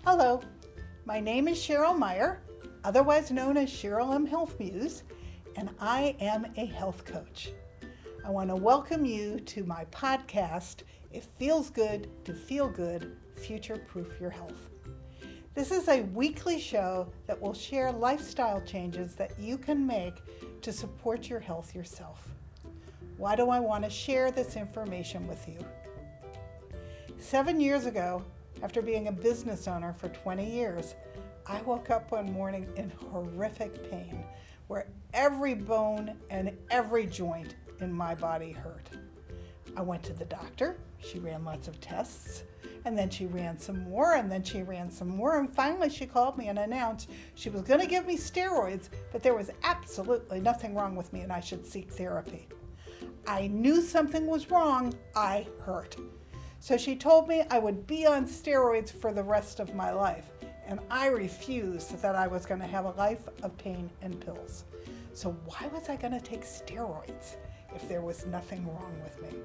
Hello, my name is Cheryl Meyer, otherwise known as Cheryl M. Health Muse, and I am a health coach. I want to welcome you to my podcast, It Feels Good to Feel Good, Future-Proof Your Health. This is a weekly show that will share lifestyle changes that you can make to support your health yourself. Why do I want to share this information with you? 7 years ago, after being a business owner for 20 years, I woke up one morning in horrific pain where every bone and every joint in my body hurt. I went to the doctor. She ran lots of tests, and then she ran some more, and then she ran some more, and finally she called me and announced she was going to give me steroids, but there was absolutely nothing wrong with me and I should seek therapy. I knew something was wrong. I hurt. So she told me I would be on steroids for the rest of my life, and I refused that I was going to have a life of pain and pills. So why was I going to take steroids if there was nothing wrong with me?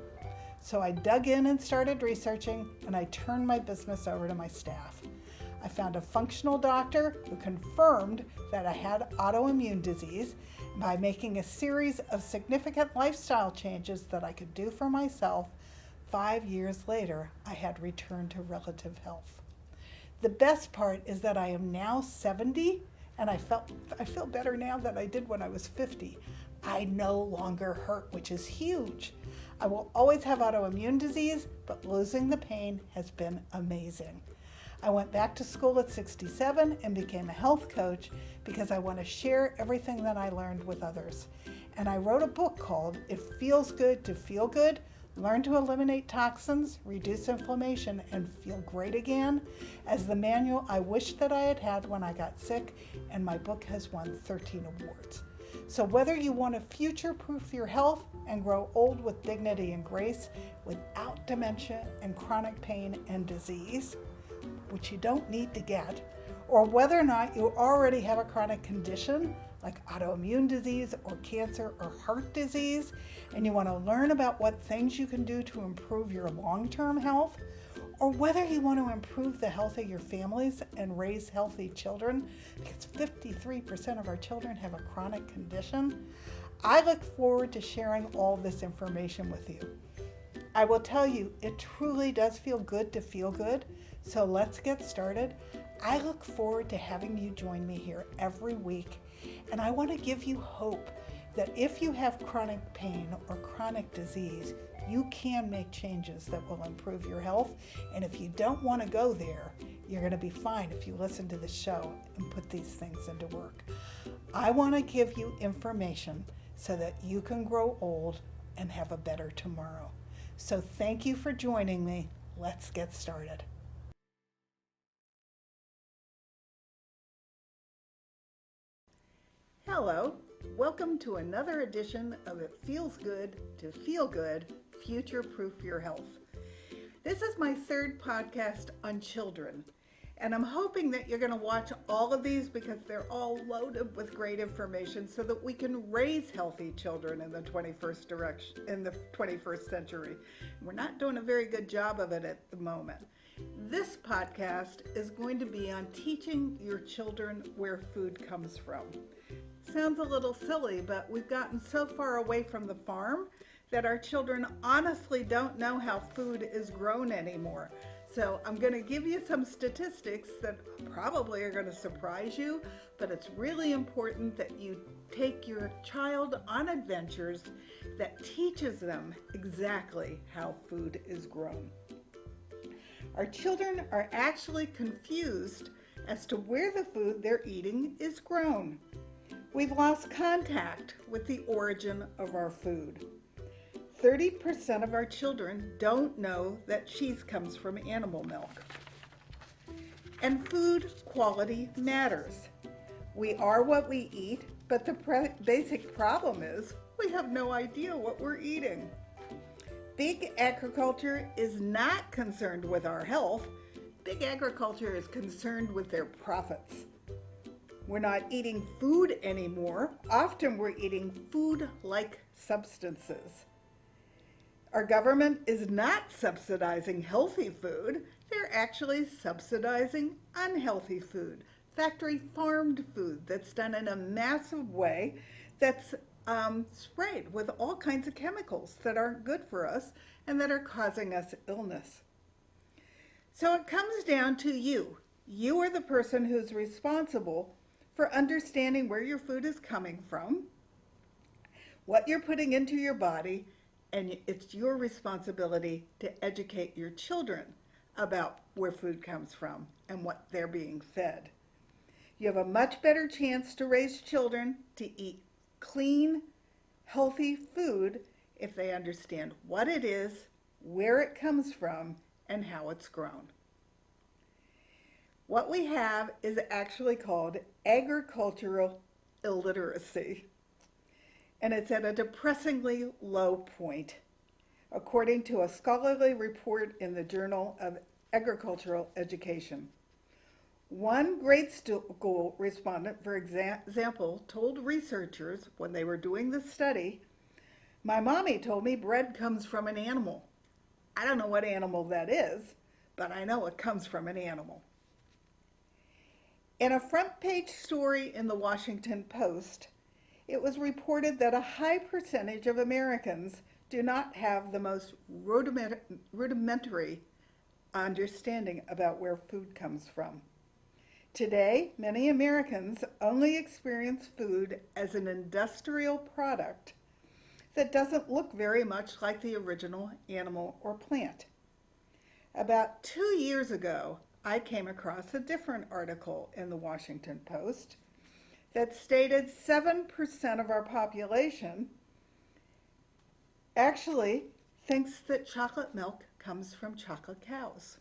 So I dug in and started researching, and I turned my business over to my staff. I found a functional doctor who confirmed that I had autoimmune disease. By making a series of significant lifestyle changes that I could do for myself, 5 years later, I had returned to relative health. The best part is that I am now 70, and I feel better now than I did when I was 50. I no longer hurt, which is huge. I will always have autoimmune disease, but losing the pain has been amazing. I went back to school at 67 and became a health coach because I want to share everything that I learned with others. And I wrote a book called It Feels Good to Feel Good, Learn to Eliminate Toxins, Reduce Inflammation, and Feel Great Again, as the manual I wished that I had had when I got sick, and my book has won 13 awards. So whether you want to future-proof your health and grow old with dignity and grace without dementia and chronic pain and disease, which you don't need to get, or whether or not you already have a chronic condition like autoimmune disease or cancer or heart disease, and you want to learn about what things you can do to improve your long-term health, or whether you want to improve the health of your families and raise healthy children, because 53% of our children have a chronic condition, I look forward to sharing all this information with you. I will tell you, it truly does feel good to feel good, so let's get started. I look forward to having you join me here every week, and I want to give you hope that if you have chronic pain or chronic disease, you can make changes that will improve your health. And if you don't want to go there, you're going to be fine if you listen to the show and put these things into work. I want to give you information so that you can grow old and have a better tomorrow. So thank you for joining me. Let's get started. Hello, welcome to another edition of It Feels Good to Feel Good, Future-Proof Your Health. This is my third podcast on children, and I'm hoping that you're going to watch all of these because they're all loaded with great information so that we can raise healthy children in the 21st century. We're not doing a very good job of it at the moment. This podcast is going to be on teaching your children where food comes from. Sounds a little silly, but we've gotten so far away from the farm that our children honestly don't know how food is grown anymore. So I'm going to give you some statistics that probably are going to surprise you, but it's really important that you take your child on adventures that teaches them exactly how food is grown. Our children are actually confused as to where the food they're eating is grown. We've lost contact with the origin of our food. 30% of our children don't know that cheese comes from animal milk. And food quality matters. We are what we eat, but the basic problem is we have no idea what we're eating. Big agriculture is not concerned with our health. Big agriculture is concerned with their profits. We're not eating food anymore. Often we're eating food-like substances. Our government is not subsidizing healthy food. They're actually subsidizing unhealthy food, factory farmed food that's done in a massive way, that's sprayed with all kinds of chemicals that aren't good for us and that are causing us illness. So it comes down to you. You are the person who's responsible for understanding where your food is coming from, what you're putting into your body, and it's your responsibility to educate your children about where food comes from and what they're being fed. You have a much better chance to raise children to eat clean, healthy food if they understand what it is, where it comes from, and how it's grown. What we have is actually called agricultural illiteracy, and it's at a depressingly low point, according to a scholarly report in the Journal of Agricultural Education. One grade school respondent, for example, told researchers when they were doing the study, "My mommy told me bread comes from an animal. I don't know what animal that is, but I know it comes from an animal." In a front page story in the Washington Post, it was reported that a high percentage of Americans do not have the most rudimentary understanding about where food comes from. Today, many Americans only experience food as an industrial product that doesn't look very much like the original animal or plant. About 2 years ago, I came across a different article in the Washington Post that stated 7% of our population actually thinks that chocolate milk comes from chocolate cows.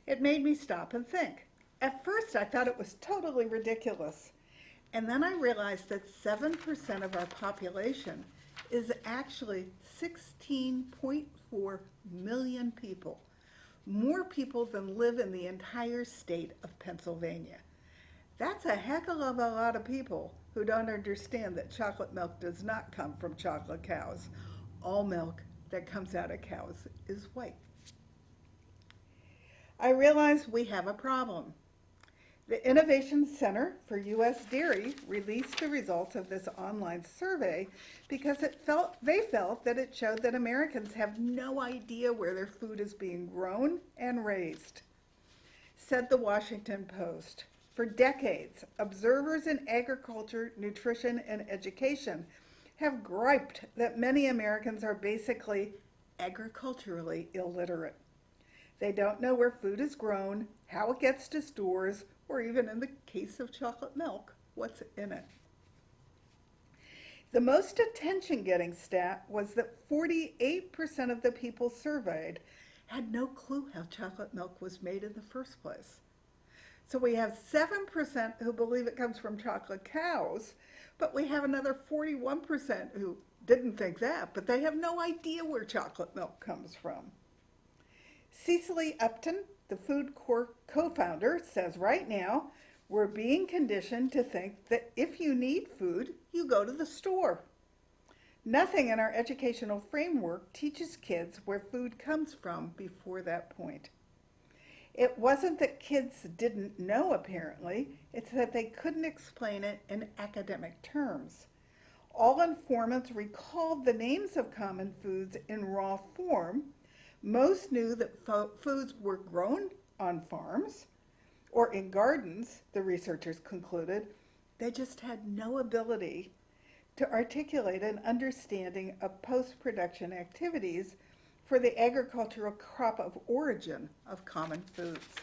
It made me stop and think. At first, I thought it was totally ridiculous. And then I realized that 7% of our population is actually 16.4 million people. More people than live in the entire state of Pennsylvania. That's a heck of a lot of people who don't understand that chocolate milk does not come from chocolate cows. All milk that comes out of cows is white. I realize we have a problem. The Innovation Center for U.S. Dairy released the results of this online survey because they felt that it showed that Americans have no idea where their food is being grown and raised. Said the Washington Post, for decades, observers in agriculture, nutrition, and education have griped that many Americans are basically agriculturally illiterate. They don't know where food is grown, how it gets to stores, or even in the case of chocolate milk, what's in it. The most attention-getting stat was that 48% of the people surveyed had no clue how chocolate milk was made in the first place. So we have 7% who believe it comes from chocolate cows, but we have another 41% who didn't think that, but they have no idea where chocolate milk comes from. Cecily Upton, the Food Corp co-founder, says right now, we're being conditioned to think that if you need food, you go to the store. Nothing in our educational framework teaches kids where food comes from before that point. It wasn't that kids didn't know, apparently, it's that they couldn't explain it in academic terms. All informants recalled the names of common foods in raw form. Most knew that foods were grown on farms or in gardens, the researchers concluded. They just had no ability to articulate an understanding of post-production activities for the agricultural crop of origin of common foods.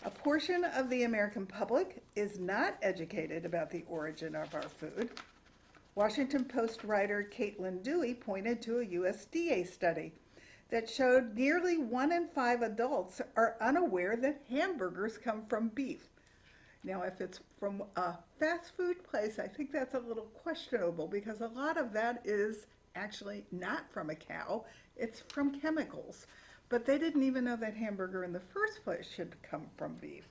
A portion of the American public is not educated about the origin of our food. Washington Post writer Caitlin Dewey pointed to a USDA study that showed nearly 1 in 5 adults are unaware that hamburgers come from beef. Now, if it's from a fast food place, I think that's a little questionable because a lot of that is actually not from a cow, it's from chemicals. But they didn't even know that hamburger in the first place should come from beef.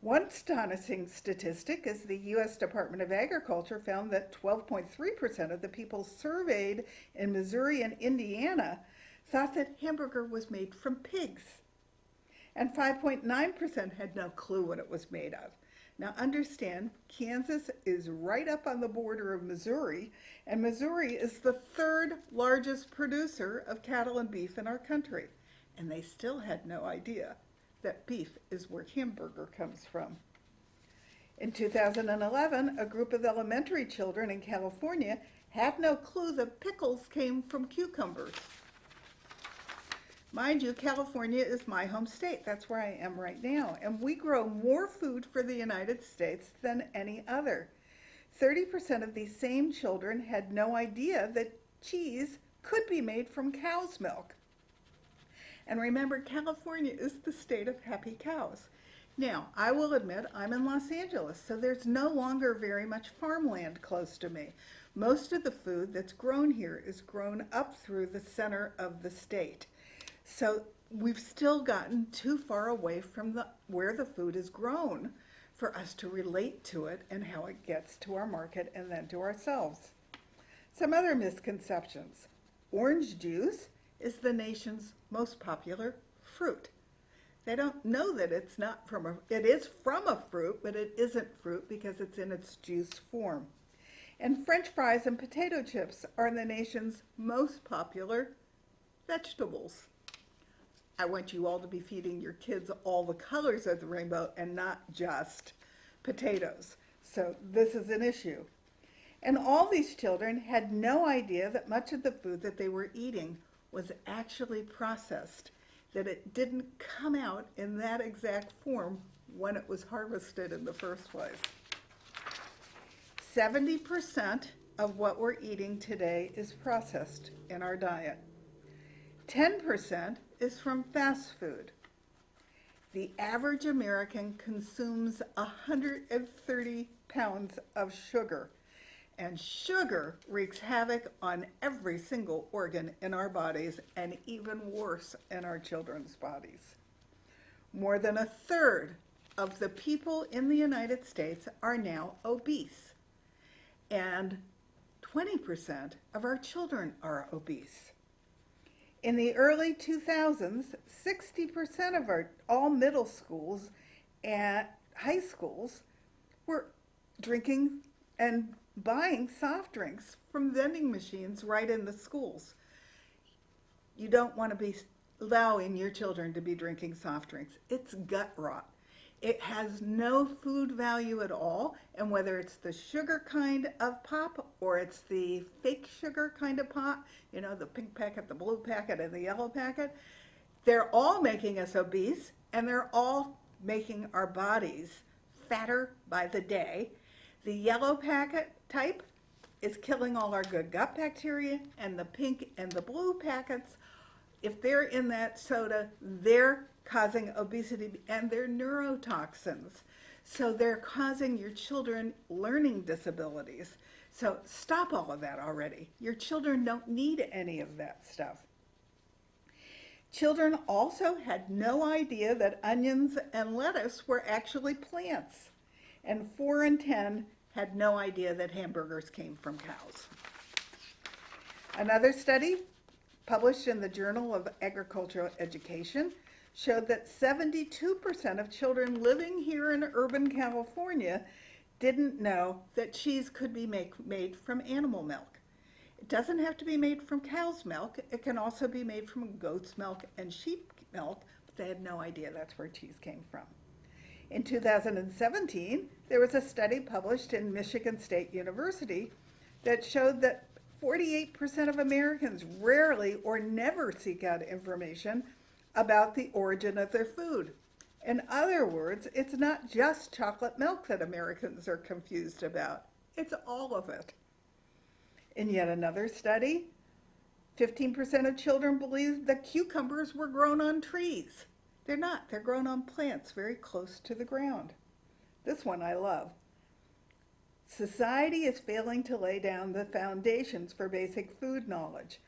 One astonishing statistic is the U.S. Department of Agriculture found that 12.3% of the people surveyed in Missouri and Indiana thought that hamburger was made from pigs, and 5.9% had no clue what it was made of. Now understand, Kansas is right up on the border of Missouri, and Missouri is the third largest producer of cattle and beef in our country, and they still had no idea that beef is where hamburger comes from. In 2011, a group of elementary children in California had no clue that pickles came from cucumbers. Mind you, California is my home state. That's where I am right now. And we grow more food for the United States than any other. 30% of these same children had no idea that cheese could be made from cow's milk. And remember, California is the state of happy cows. Now, I will admit I'm in Los Angeles, so there's no longer very much farmland close to me. Most of the food that's grown here is grown up through the center of the state. So we've still gotten too far away from where the food is grown for us to relate to it and how it gets to our market and then to ourselves. Some other misconceptions. Orange juice is the nation's most popular fruit. They don't know that it is from a fruit, but it isn't fruit because it's in its juice form. And French fries and potato chips are the nation's most popular vegetables. I want you all to be feeding your kids all the colors of the rainbow and not just potatoes. So this is an issue. And all these children had no idea that much of the food that they were eating was actually processed, that it didn't come out in that exact form when it was harvested in the first place. 70% of what we're eating today is processed in our diet. 10% is from fast food. The average American consumes 130 pounds of sugar, and sugar wreaks havoc on every single organ in our bodies, and even worse in our children's bodies. More than a third of the people in the United States are now obese, and 20% of our children are obese. In the early 2000s, 60% of all middle schools and high schools were drinking and buying soft drinks from vending machines right in the schools. You don't want to be allowing your children to be drinking soft drinks. It's gut rot. It has no food value at all, and whether it's the sugar kind of pop or it's the fake sugar kind of pop, you know, the pink packet, the blue packet, and the yellow packet, they're all making us obese, and they're all making our bodies fatter by the day. The yellow packet type is killing all our good gut bacteria, and the pink and the blue packets, if they're in that soda, they're causing obesity, and they're neurotoxins. So they're causing your children learning disabilities. So stop all of that already. Your children don't need any of that stuff. Children also had no idea that onions and lettuce were actually plants. And 4 in 10 had no idea that hamburgers came from cows. Another study published in the Journal of Agricultural Education showed that 72% of children living here in urban California didn't know that cheese could be made from animal milk. It doesn't have to be made from cow's milk. It can also be made from goat's milk and sheep milk, but they had no idea that's where cheese came from. In 2017, there was a study published in Michigan State University that showed that 48% of Americans rarely or never seek out information about the origin of their food. In other words, it's not just chocolate milk that Americans are confused about. It's all of it. In yet another study, 15% of children believed that cucumbers were grown on trees. They're not. They're grown on plants very close to the ground. This one I love. Society is failing to lay down the foundations for basic food knowledge,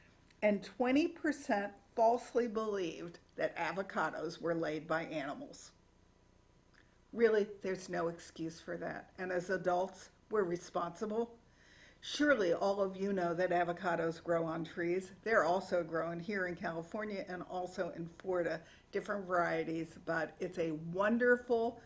and 20% falsely believed that avocados were laid by animals. Really, there's no excuse for that. And as adults, we're responsible. Surely all of you know that avocados grow on trees. They're also grown here in California and also in Florida, different varieties, but it's a wonderful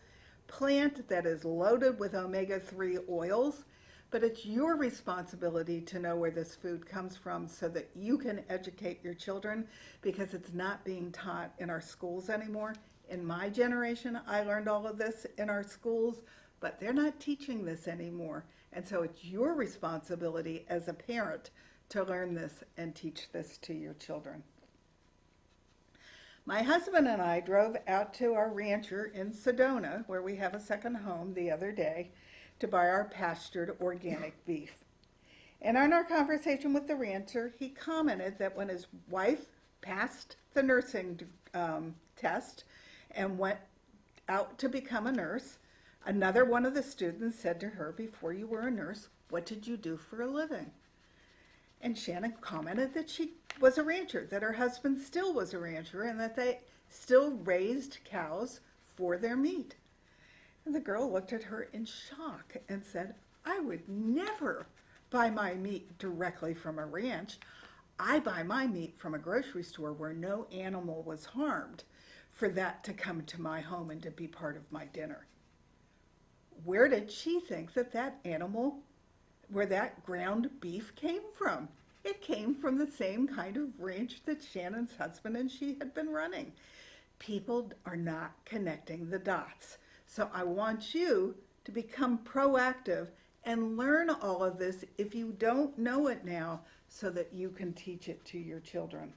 plant that is loaded with omega-3 oils. But it's your responsibility to know where this food comes from so that you can educate your children, because it's not being taught in our schools anymore. In my generation, I learned all of this in our schools, but they're not teaching this anymore. And so it's your responsibility as a parent to learn this and teach this to your children. My husband and I drove out to our rancher in Sedona, where we have a second home, the other day to buy our pastured organic beef. And in our conversation with the rancher, he commented that when his wife passed the nursing test and went out to become a nurse, another one of the students said to her, "Before you were a nurse, what did you do for a living?" And Shannon commented that she was a rancher, that her husband still was a rancher, and that they still raised cows for their meat. And the girl looked at her in shock and said, "I would never buy my meat directly from a ranch. I buy my meat from a grocery store where no animal was harmed for that to come to my home and to be part of my dinner." Where did she think that that animal, where that ground beef came from? It came from the same kind of ranch that Shannon's husband and she had been running. People are not connecting the dots. So I want you to become proactive and learn all of this if you don't know it now, so that you can teach it to your children.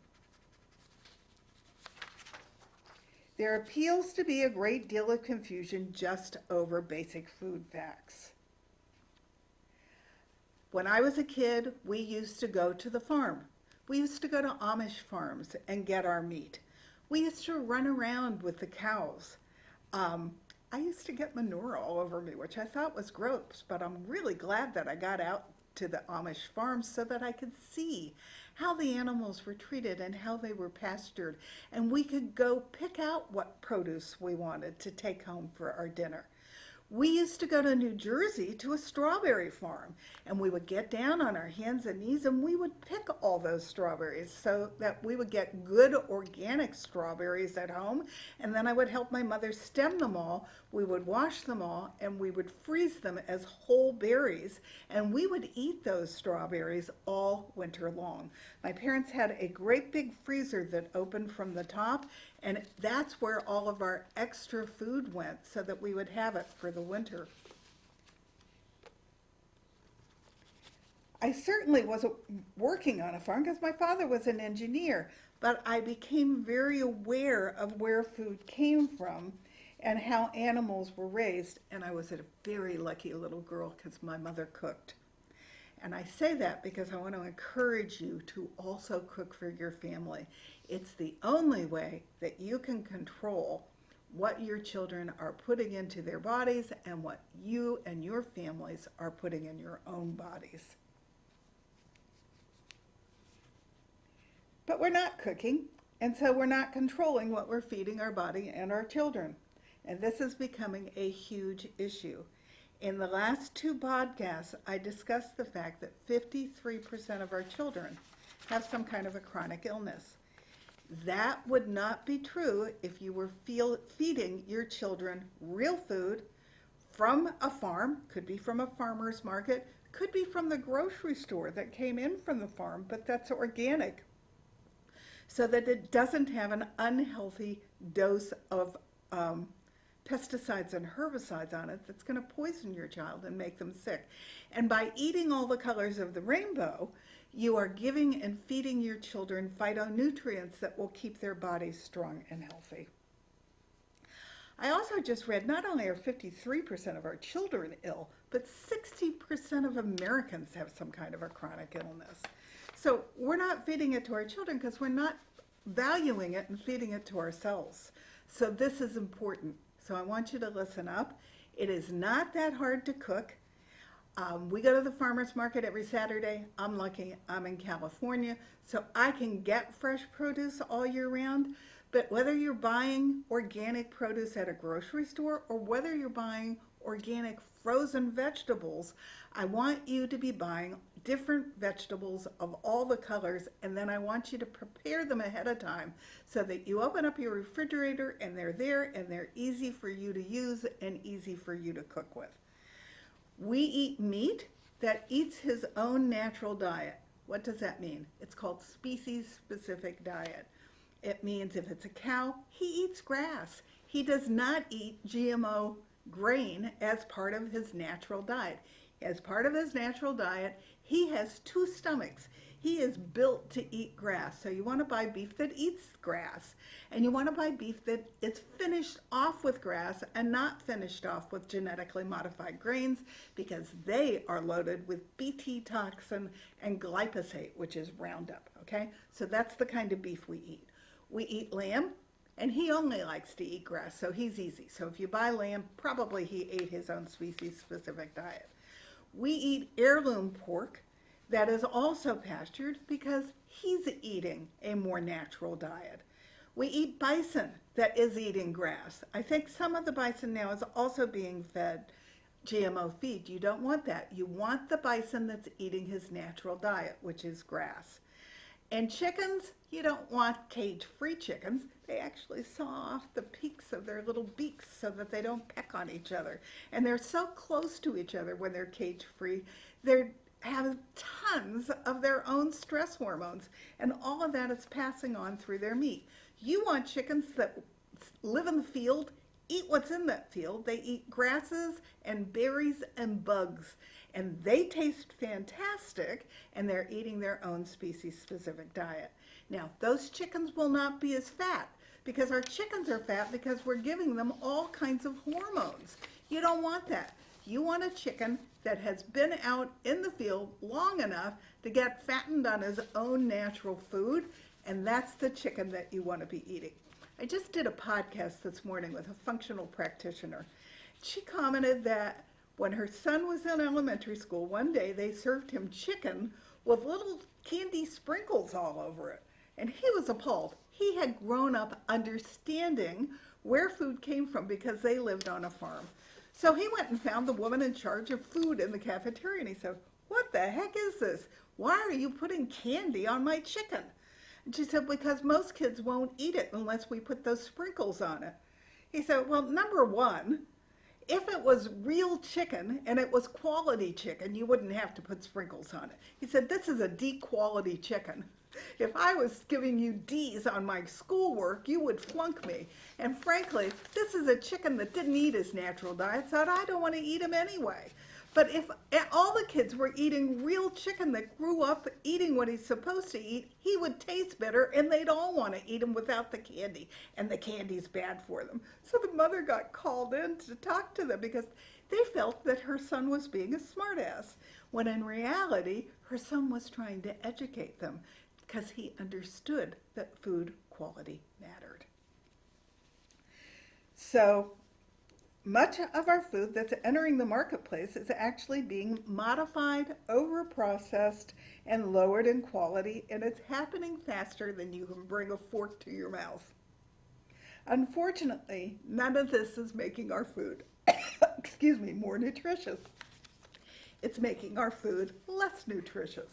There appeals to be a great deal of confusion just over basic food facts. When I was a kid, we used to go to the farm. We used to go to Amish farms and get our meat. We used to run around with the cows. I used to get manure all over me, which I thought was gross, but I'm really glad that I got out to the Amish farms so that I could see how the animals were treated and how they were pastured, and we could go pick out what produce we wanted to take home for our dinner. We used to go to New Jersey to a strawberry farm, and we would get down on our hands and knees and we would pick all those strawberries so that we would get good organic strawberries at home. And then I would help my mother stem them all. We would wash them all and we would freeze them as whole berries, and we would eat those strawberries all winter long. My parents had a great big freezer that opened from the top, and that's where all of our extra food went so that we would have it for the winter. I certainly wasn't working on a farm because my father was an engineer, but I became very aware of where food came from and how animals were raised, and I was a very lucky little girl because my mother cooked. And I say that because I want to encourage you to also cook for your family. It's the only way that you can control what your children are putting into their bodies and what you and your families are putting in your own bodies. But we're not cooking, and so we're not controlling what we're feeding our body and our children. And this is becoming a huge issue. In the last 2 podcasts, I discussed the fact that 53% of our children have some kind of a chronic illness. That would not be true if you were feeding your children real food from a farm, could be from a farmer's market, could be from the grocery store that came in from the farm, but that's organic, so that it doesn't have an unhealthy dose of pesticides and herbicides on it that's going to poison your child and make them sick. And by eating all the colors of the rainbow, you are giving and feeding your children phytonutrients that will keep their bodies strong and healthy. I also just read not only are 53% of our children ill, but 60% of Americans have some kind of a chronic illness. So we're not feeding it to our children because we're not valuing it and feeding it to ourselves. So this is important. So I want you to listen up. It is not that hard to cook. We go to the farmer's market every Saturday. I'm lucky I'm in California, so I can get fresh produce all year round. But whether you're buying organic produce at a grocery store or whether you're buying organic frozen vegetables, I want you to be buying different vegetables of all the colors, and then I want you to prepare them ahead of time so that you open up your refrigerator and they're there and they're easy for you to use and easy for you to cook with. We eat meat that eats his own natural diet. What does that mean? It's called species-specific diet. It means if it's a cow, he eats grass. He does not eat GMO grain as part of his natural diet. As part of his natural diet, he has two stomachs. He is built to eat grass. So you want to buy beef that eats grass, and you want to buy beef that is finished off with grass and not finished off with genetically modified grains, because they are loaded with Bt toxin and glyphosate, which is Roundup, okay? So that's the kind of beef we eat. We eat lamb, and he only likes to eat grass, so he's easy. So if you buy lamb, probably he ate his own species-specific diet. We eat heirloom pork that is also pastured because he's eating a more natural diet. We eat bison that is eating grass. I think some of the bison now is also being fed GMO feed. You don't want that. You want the bison that's eating his natural diet, which is grass. And chickens, you don't want cage-free chickens. They actually saw off the peaks of their little beaks so that they don't peck on each other. And they're so close to each other when they're cage-free. They have tons of their own stress hormones, and all of that is passing on through their meat. You want chickens that live in the field, eat what's in that field. They eat grasses and berries and bugs, and they taste fantastic, and they're eating their own species-specific diet. Now, those chickens will not be as fat, because our chickens are fat because we're giving them all kinds of hormones. You don't want that. You want a chicken that has been out in the field long enough to get fattened on his own natural food, and that's the chicken that you want to be eating. I just did a podcast this morning with a functional practitioner. She commented that when her son was in elementary school, one day they served him chicken with little candy sprinkles all over it. And he was appalled. He had grown up understanding where food came from because they lived on a farm. So he went and found the woman in charge of food in the cafeteria, and he said, "What the heck is this? Why are you putting candy on my chicken?" And she said, "Because most kids won't eat it unless we put those sprinkles on it." He said, "Well, number one, if it was real chicken and it was quality chicken, you wouldn't have to put sprinkles on it." He said, "This is a D quality chicken. If I was giving you D's on my schoolwork, you would flunk me. And frankly, this is a chicken that didn't eat his natural diet, so I don't want to eat him anyway." But if all the kids were eating real chicken that grew up eating what he's supposed to eat, he would taste better, and they'd all want to eat him without the candy, and the candy's bad for them. So the mother got called in to talk to them because they felt that her son was being a smartass, when in reality, her son was trying to educate them because he understood that food quality mattered. So much of our food that's entering the marketplace is actually being modified, over-processed, and lowered in quality, and it's happening faster than you can bring a fork to your mouth. Unfortunately, none of this is making our food, more nutritious. It's making our food less nutritious.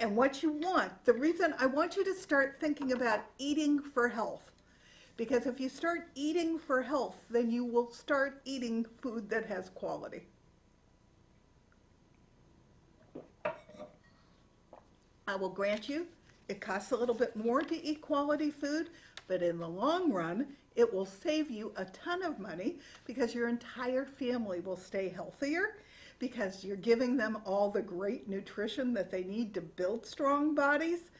And what you want, the reason I want you to start thinking about eating for health, because if you start eating for health, then you will start eating food that has quality. I will grant you, it costs a little bit more to eat quality food, but in the long run, it will save you a ton of money because your entire family will stay healthier, because you're giving them all the great nutrition that they need to build strong bodies.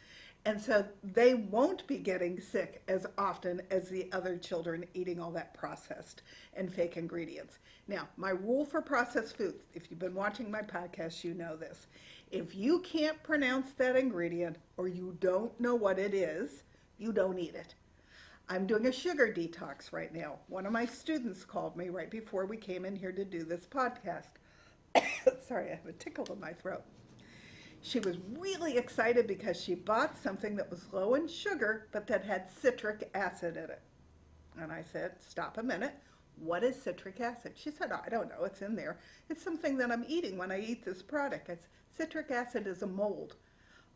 And so they won't be getting sick as often as the other children eating all that processed and fake ingredients. Now, my rule for processed foods, if you've been watching my podcast, you know this. If you can't pronounce that ingredient or you don't know what it is, you don't eat it. I'm doing a sugar detox right now. One of my students called me right before we came in here to do this podcast. Sorry, I have a tickle in my throat. She was really excited because she bought something that was low in sugar, but that had citric acid in it. And I said, stop a minute. What is citric acid? She said, I don't know. It's in there. It's something that I'm eating when I eat this product. It's, citric acid is a mold.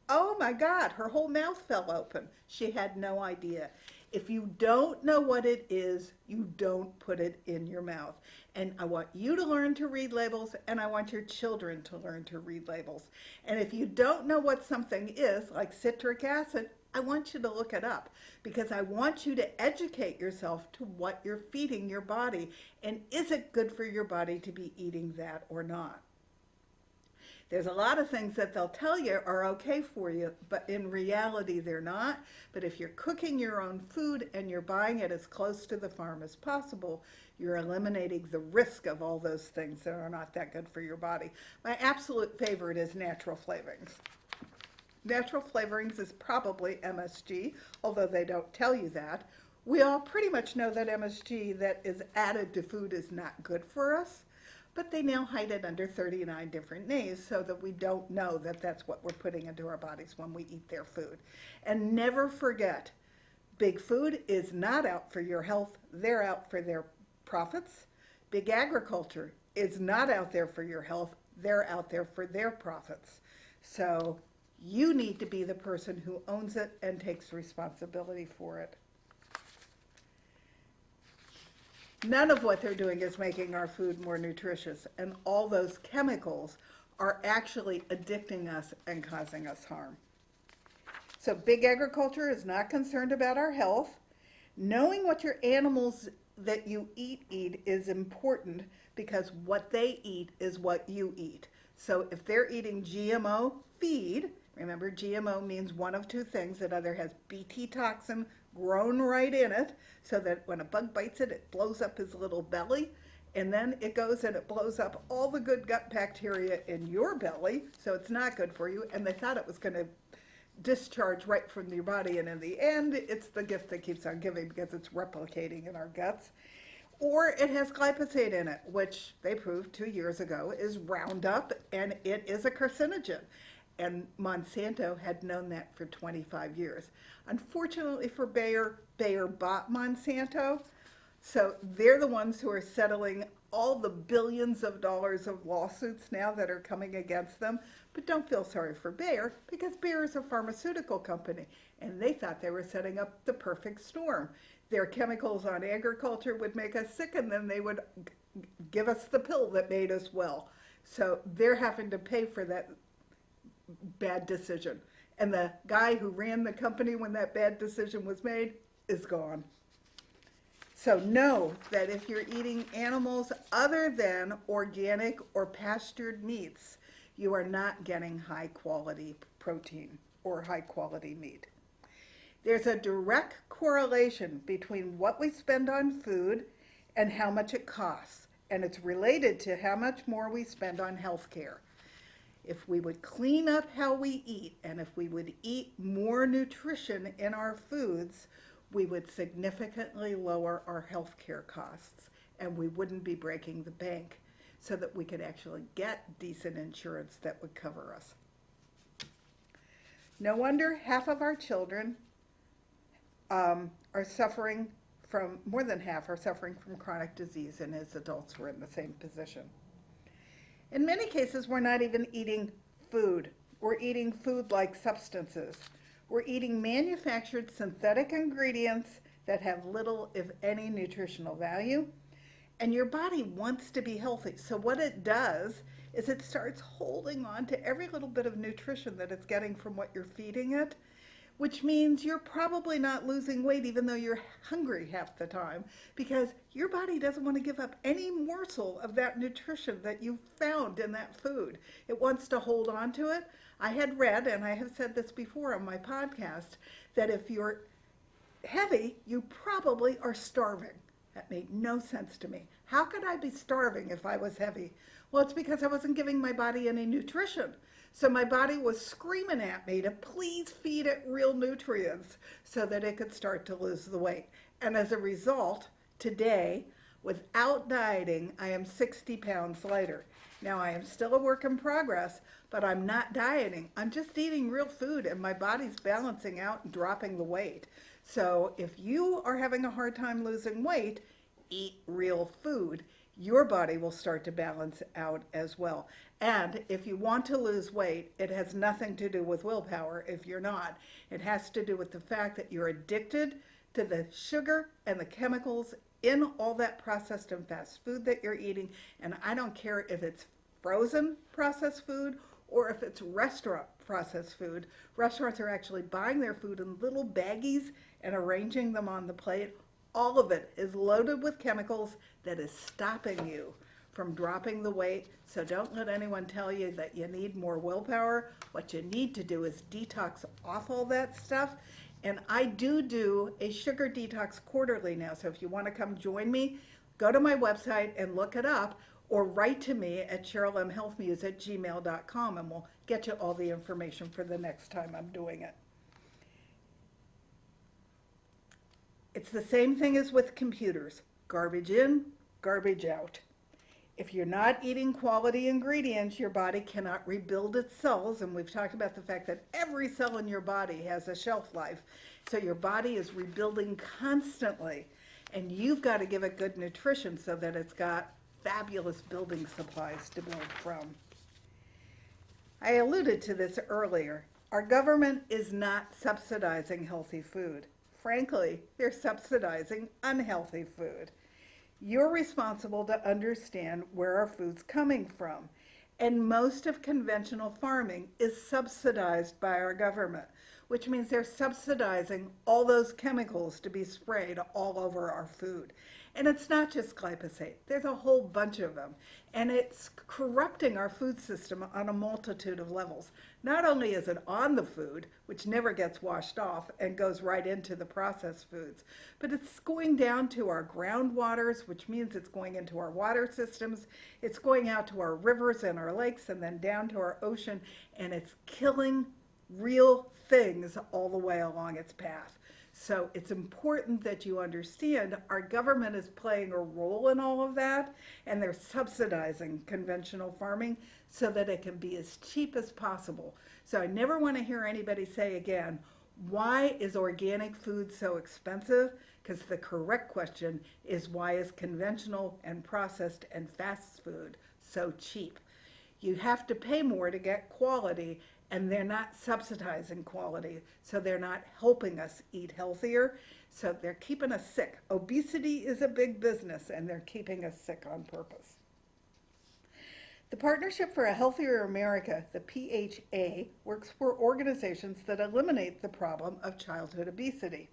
Oh my God, her whole mouth fell open. She had no idea. If you don't know what it is, you don't put it in your mouth. And I want you to learn to read labels, and I want your children to learn to read labels. And if you don't know what something is, like citric acid, I want you to look it up, because I want you to educate yourself to what you're feeding your body, and is it good for your body to be eating that or not. There's a lot of things that they'll tell you are okay for you, but in reality they're not. But if you're cooking your own food and you're buying it as close to the farm as possible, you're eliminating the risk of all those things that are not that good for your body. My absolute favorite is natural flavorings. Natural flavorings is probably MSG, although they don't tell you that. We all pretty much know that MSG that is added to food is not good for us, but they now hide it under 39 different names so that we don't know that that's what we're putting into our bodies when we eat their food. And never forget, big food is not out for your health, they're out for their profits. Big agriculture is not out there for your health, they're out there for their profits. So you need to be the person who owns it and takes responsibility for it. None of what they're doing is making our food more nutritious, and all those chemicals are actually addicting us and causing us harm. So big agriculture is not concerned about our health. Knowing what your animals that you eat is important, because what they eat is what you eat. So if they're eating GMO feed, remember GMO means one of two things. It either has Bt toxin grown right in it, so that when a bug bites it, it blows up his little belly, and then it goes and it blows up all the good gut bacteria in your belly, so it's not good for you. And they thought it was going to discharge right from your body, and in the end, it's the gift that keeps on giving, because it's replicating in our guts. Or it has glyphosate in it, which they proved 2 years ago is Roundup, and it is a carcinogen. And Monsanto had known that for 25 years. Unfortunately for Bayer, Bayer bought Monsanto, so they're the ones who are settling all the billions of dollars of lawsuits now that are coming against them. But don't feel sorry for Bayer, because Bayer is a pharmaceutical company, and they thought they were setting up the perfect storm. Their chemicals on agriculture would make us sick, and then they would give us the pill that made us well. So they're having to pay for that bad decision. And the guy who ran the company when that bad decision was made is gone. So know that if you're eating animals other than organic or pastured meats, you are not getting high quality protein or high quality meat. There's a direct correlation between what we spend on food and how much it costs, and it's related to how much more we spend on health care. If we would clean up how we eat, and if we would eat more nutrition in our foods, we would significantly lower our health care costs, and we wouldn't be breaking the bank, so that we could actually get decent insurance that would cover us. No wonder half of our children are suffering from, more than half are suffering from chronic disease, and as adults we're in the same position. In many cases, we're not even eating food. We're eating food-like substances. We're eating manufactured synthetic ingredients that have little, if any, nutritional value. And your body wants to be healthy. So what it does is it starts holding on to every little bit of nutrition that it's getting from what you're feeding it, which means you're probably not losing weight even though you're hungry half the time, because your body doesn't want to give up any morsel of that nutrition that you found in that food. It wants to hold on to it. I had read, and I have said this before on my podcast, that if you're heavy, you probably are starving. That made no sense to me. How could I be starving if I was heavy? Well, it's because I wasn't giving my body any nutrition. So my body was screaming at me to please feed it real nutrients so that it could start to lose the weight. And as a result, today, Without dieting, I am 60 pounds lighter. Now, I am still a work in progress, but I'm not dieting. I'm just eating real food and my body's balancing out and dropping the weight. So if you are having a hard time losing weight, eat real food. Your body will start to balance out as well. And if you want to lose weight, it has nothing to do with willpower if you're not. It has to do with the fact that you're addicted to the sugar and the chemicals in all that processed and fast food that you're eating. And I don't care if it's frozen processed food or if it's restaurant processed food. Restaurants are actually buying their food in little baggies and arranging them on the plate. All of it is loaded with chemicals that is stopping you from dropping the weight. So don't let anyone tell you that you need more willpower. What you need to do is detox off all that stuff. And I do a sugar detox quarterly now. So if you want to come join me, go to my website and look it up, or write to me at CherylMHealthMuse@gmail.com and we'll get you all the information for the next time I'm doing it. It's the same thing as with computers. Garbage in, garbage out. If you're not eating quality ingredients, your body cannot rebuild its cells. And we've talked about the fact that every cell in your body has a shelf life. So your body is rebuilding constantly. And you've got to give it good nutrition so that it's got fabulous building supplies to build from. I alluded to this earlier. Our government is not subsidizing healthy food. Frankly, they're subsidizing unhealthy food. You're responsible to understand where our food's coming from. And most of conventional farming is subsidized by our government, which means they're subsidizing all those chemicals to be sprayed all over our food. And it's not just glyphosate. There's a whole bunch of them. And it's corrupting our food system on a multitude of levels. Not only is it on the food, which never gets washed off and goes right into the processed foods, but it's going down to our groundwaters, which means it's going into our water systems. It's going out to our rivers and our lakes and then down to our ocean. And it's killing real things all the way along its path. So it's important that you understand our government is playing a role in all of that, and they're subsidizing conventional farming so that it can be as cheap as possible. So I never want to hear anybody say again, why is organic food so expensive? Because the correct question is, why is conventional and processed and fast food so cheap? You have to pay more to get quality, and they're not subsidizing quality, so they're not helping us eat healthier, so they're keeping us sick. Obesity is a big business, and they're keeping us sick on purpose. The Partnership for a Healthier America, the PHA, works for organizations that eliminate the problem of childhood obesity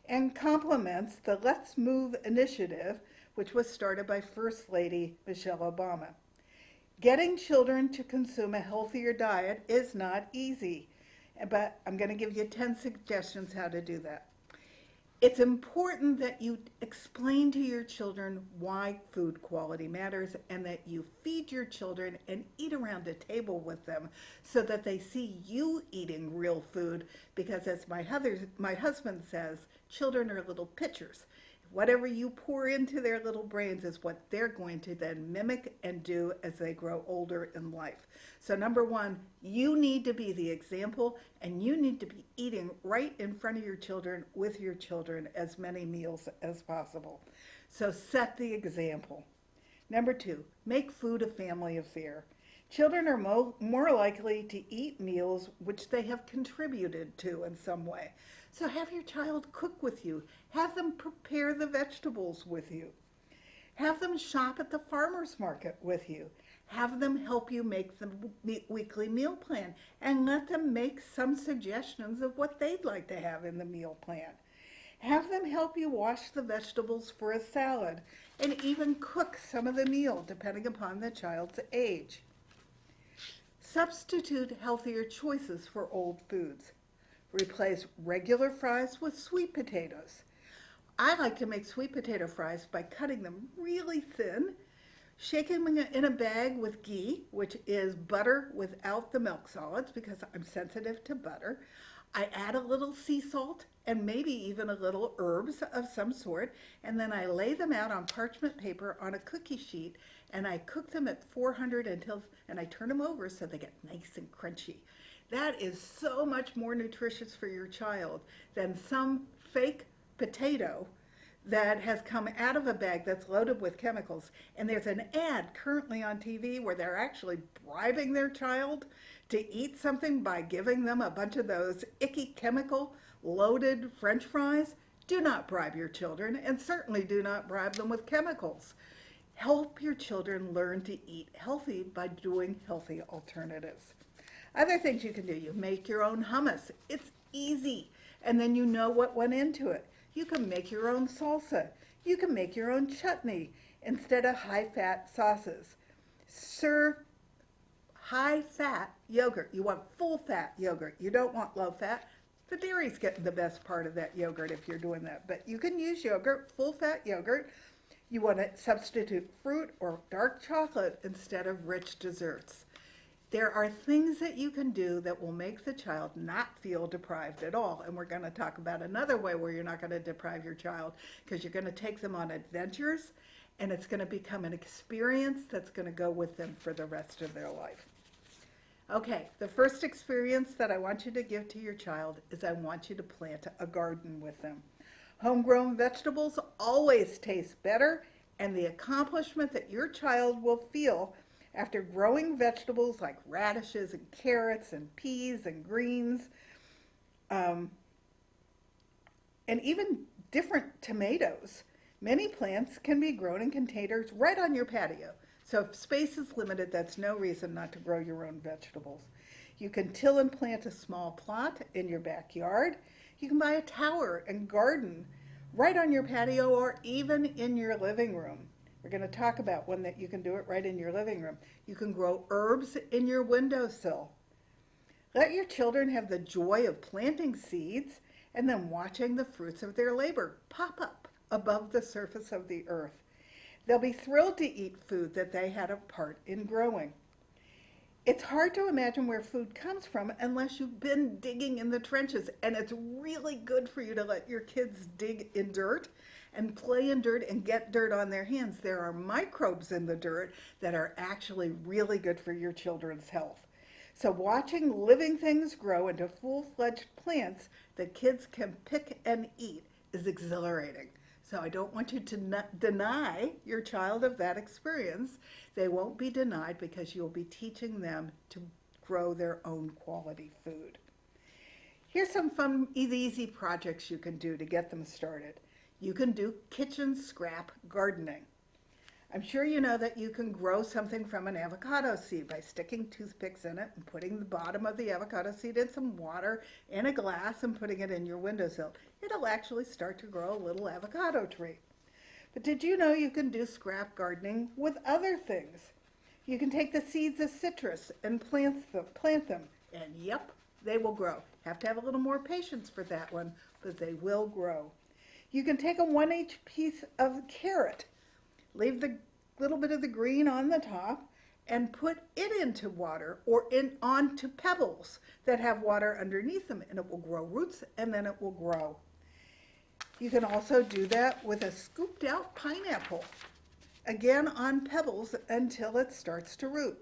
and complements the Let's Move initiative, which was started by First Lady Michelle Obama. Getting children to consume a healthier diet is not easy, but I'm going to give you 10 suggestions how to do that. It's important that you explain to your children why food quality matters and that you feed your children and eat around a table with them so that they see you eating real food, because as my husband says, children are little pitchers. Whatever you pour into their little brains is what they're going to then mimic and do as they grow older in life. So number one, you need to be the example, and you need to be eating right in front of your children with your children as many meals as possible. So set the example. Number two, make food a family affair. Children are more likely to eat meals which they have contributed to in some way. So have your child cook with you. Have them prepare the vegetables with you. Have them shop at the farmer's market with you. Have them help you make the weekly meal plan, and let them make some suggestions of what they'd like to have in the meal plan. Have them help you wash the vegetables for a salad, and even cook some of the meal depending upon the child's age. Substitute healthier choices for old foods. Replace regular fries with sweet potatoes. I like to make sweet potato fries by cutting them really thin, shaking them in a bag with ghee, which is butter without the milk solids because I'm sensitive to butter. I add a little sea salt and maybe even a little herbs of some sort, and then I lay them out on parchment paper on a cookie sheet, and I cook them at 400 and I turn them over so they get nice and crunchy. That is so much more nutritious for your child than some fake potato that has come out of a bag that's loaded with chemicals. And there's an ad currently on TV where they're actually bribing their child to eat something by giving them a bunch of those icky chemical loaded French fries. Do not bribe your children, and certainly do not bribe them with chemicals. Help your children learn to eat healthy by doing healthy alternatives. Other things you can do, you make your own hummus. It's easy, and then you know what went into it. You can make your own salsa. You can make your own chutney instead of high-fat sauces. Serve high-fat yogurt. You want full-fat yogurt. You don't want low-fat. The dairy's getting the best part of that yogurt if you're doing that. But you can use yogurt, full-fat yogurt. You want to substitute fruit or dark chocolate instead of rich desserts. There are things that you can do that will make the child not feel deprived at all. And we're going to talk about another way where you're not going to deprive your child, because you're going to take them on adventures, and it's going to become an experience that's going to go with them for the rest of their life. Okay, the first experience that I want you to give to your child is I want you to plant a garden with them. Homegrown vegetables always taste better, and the accomplishment that your child will feel after growing vegetables like radishes and carrots and peas and greens, and even different tomatoes. Many plants can be grown in containers right on your patio. So if space is limited, that's no reason not to grow your own vegetables. You can till and plant a small plot in your backyard. You can buy a tower and garden right on your patio or even in your living room. We're going to talk about one that you can do it right in your living room. You can grow herbs in your windowsill. Let your children have the joy of planting seeds and then watching the fruits of their labor pop up above the surface of the earth. They'll be thrilled to eat food that they had a part in growing. It's hard to imagine where food comes from unless you've been digging in the trenches, and it's really good for you to let your kids dig in dirt and play in dirt and get dirt on their hands. There are microbes in the dirt that are actually really good for your children's health. So watching living things grow into full-fledged plants that kids can pick and eat is exhilarating. So I don't want you to deny your child of that experience. They won't be denied because you'll be teaching them to grow their own quality food. Here's some fun, easy projects you can do to get them started. You can do kitchen scrap gardening. I'm sure you know that you can grow something from an avocado seed by sticking toothpicks in it and putting the bottom of the avocado seed in some water in a glass and putting it in your windowsill. It'll actually start to grow a little avocado tree. But did you know you can do scrap gardening with other things? You can take the seeds of citrus and plant them, and yep, they will grow. Have to have a little more patience for that one, but they will grow. You can take a 1-inch piece of carrot, leave the little bit of the green on the top, and put it into water or onto pebbles that have water underneath them, and it will grow roots, and then it will grow. You can also do that with a scooped out pineapple, again on pebbles until it starts to root.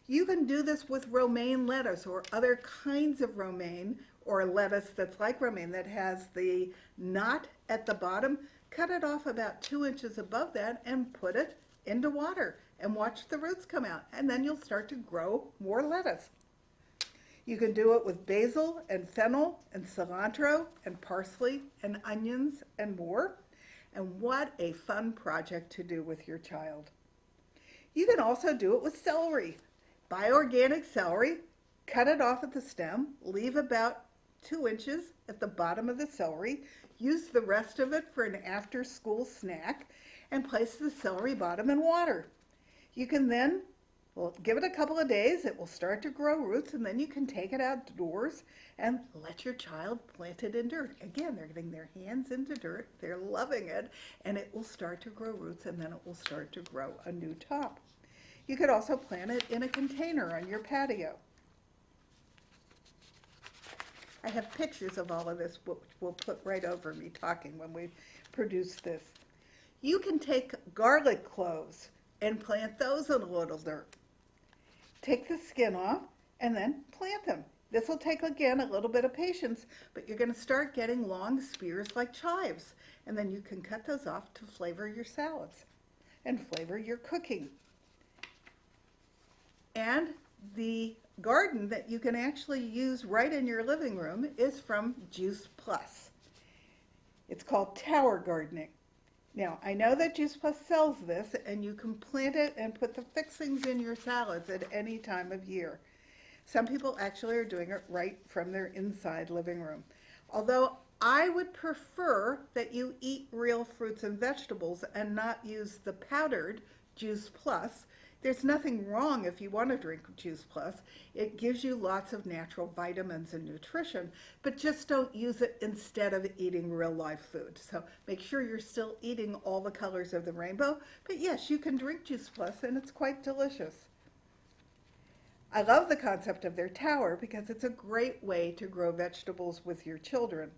You can do this with romaine lettuce or other kinds of romaine, or lettuce that's like romaine that has the knot at the bottom. Cut it off about 2 inches above that and put it into water and watch the roots come out, and then you'll start to grow more lettuce. You can do it with basil and fennel and cilantro and parsley and onions and more. And what a fun project to do with your child. You can also do it with celery. Buy organic celery, cut it off at the stem, leave about 2 inches at the bottom of the celery, use the rest of it for an after-school snack, and place the celery bottom in water. You can then give it a couple of days. It will start to grow roots, and then you can take it outdoors and let your child plant it in dirt. Again, they're getting their hands into dirt, they're loving it, and it will start to grow roots, and then it will start to grow a new top. You could also plant it in a container on your patio. I I have pictures of all of this, which we'll put right over me talking when we produce this. You can take garlic cloves and plant those in a little dirt. Take the skin off and then plant them. This will take, again, a little bit of patience, but you're going to start getting long spears like chives, and then you can cut those off to flavor your salads and flavor your cooking. And the garden that you can actually use right in your living room is from Juice Plus. It's called tower gardening. Now, I know that Juice Plus sells this, and you can plant it and put the fixings in your salads at any time of year. Some people actually are doing it right from their inside living room. Although I would prefer that you eat real fruits and vegetables and not use the powdered Juice Plus. There's nothing wrong if you want to drink Juice Plus. It gives you lots of natural vitamins and nutrition, but just don't use it instead of eating real life food. So make sure you're still eating all the colors of the rainbow, but yes, you can drink Juice Plus and it's quite delicious. I love the concept of their tower because it's a great way to grow vegetables with your children.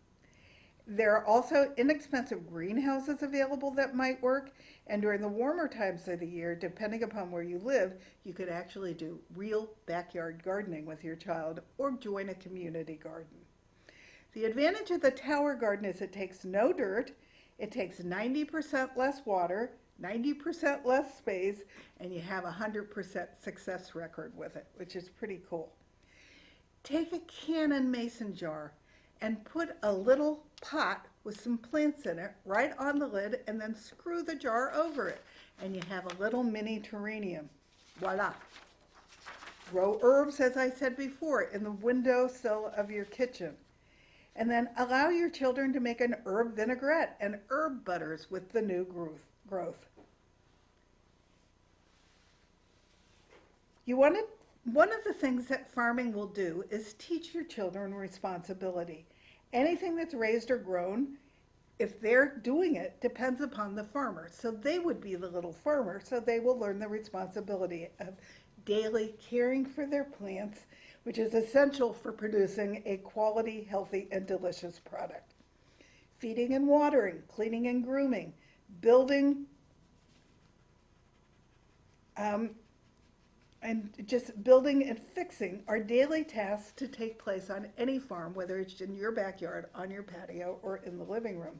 There are also inexpensive greenhouses available that might work, and during the warmer times of the year, depending upon where you live, you could actually do real backyard gardening with your child or join a community garden. The advantage of the tower garden is it takes no dirt, it takes 90% less water, 90% less space, and you have a 100% success record with it, which is pretty cool. Take a cannon mason jar and put a little pot with some plants in it right on the lid, and then screw the jar over it, and you have a little mini terrarium. Voila. Grow herbs, as I said before, in the windowsill of your kitchen. And then allow your children to make an herb vinaigrette and herb butters with the new growth. One of the things that farming will do is teach your children responsibility. Anything that's raised or grown, if they're doing it, depends upon the farmer. So they would be the little farmer, so they will learn the responsibility of daily caring for their plants, which is essential for producing a quality, healthy, and delicious product. Feeding and watering, cleaning and grooming, building, building and fixing are daily tasks to take place on any farm, whether it's in your backyard, on your patio, or in the living room.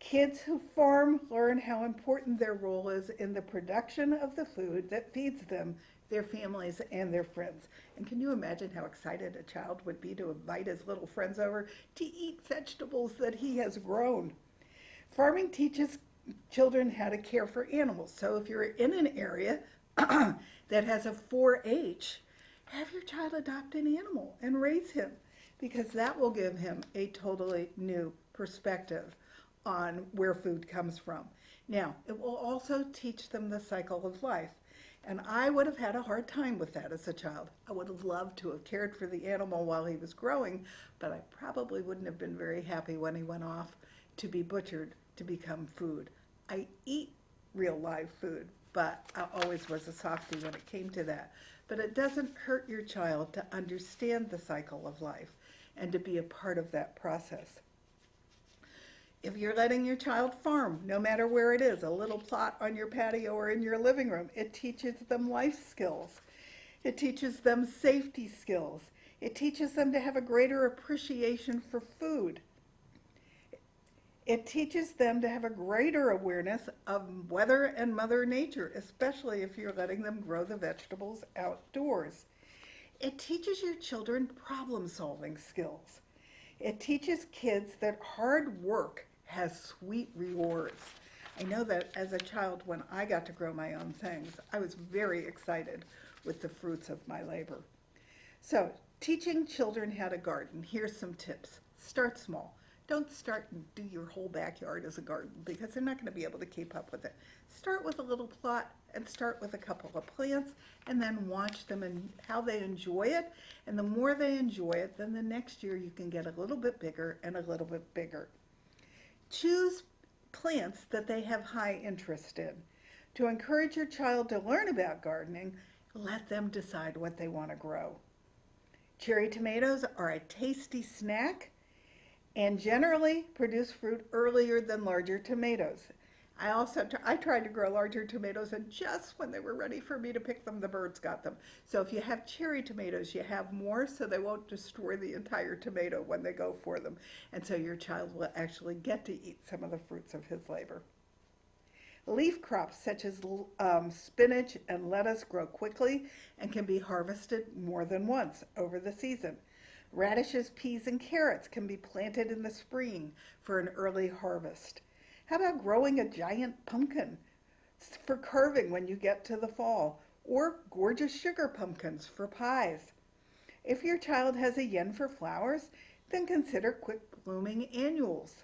Kids who farm learn how important their role is in the production of the food that feeds them, their families, and their friends. And can you imagine how excited a child would be to invite his little friends over to eat vegetables that he has grown? Farming teaches children how to care for animals. So if you're in an area that has a 4-H, have your child adopt an animal and raise him, because that will give him a totally new perspective on where food comes from. Now, it will also teach them the cycle of life. And I would have had a hard time with that as a child. I would have loved to have cared for the animal while he was growing, but I probably wouldn't have been very happy when he went off to be butchered to become food. I eat real live food, but I always was a softie when it came to that. But it doesn't hurt your child to understand the cycle of life and to be a part of that process. If you're letting your child farm, no matter where it is, a little plot on your patio or in your living room, it teaches them life skills. It teaches them safety skills. It teaches them to have a greater appreciation for food. It teaches them to have a greater awareness of weather and Mother Nature, especially if you're letting them grow the vegetables outdoors. It teaches your children problem-solving skills. It teaches kids that hard work has sweet rewards. I know that as a child, when I got to grow my own things, I was very excited with the fruits of my labor. So, teaching children how to garden, here's some tips. Start small. Don't start and do your whole backyard as a garden, because they're not going to be able to keep up with it. Start with a little plot and start with a couple of plants, and then watch them and how they enjoy it. And the more they enjoy it, then the next year you can get a little bit bigger and a little bit bigger. Choose plants that they have high interest in. To encourage your child to learn about gardening, let them decide what they want to grow. Cherry tomatoes are a tasty snack and generally produce fruit earlier than larger tomatoes. I tried to grow larger tomatoes, and just when they were ready for me to pick them, the birds got them. So if you have cherry tomatoes, you have more so they won't destroy the entire tomato when they go for them. And so your child will actually get to eat some of the fruits of his labor. Leaf crops such as spinach and lettuce grow quickly and can be harvested more than once over the season. Radishes, peas, and carrots can be planted in the spring for an early harvest. How about growing a giant pumpkin for carving when you get to the fall, or gorgeous sugar pumpkins for pies? If your child has a yen for flowers, then consider quick blooming annuals,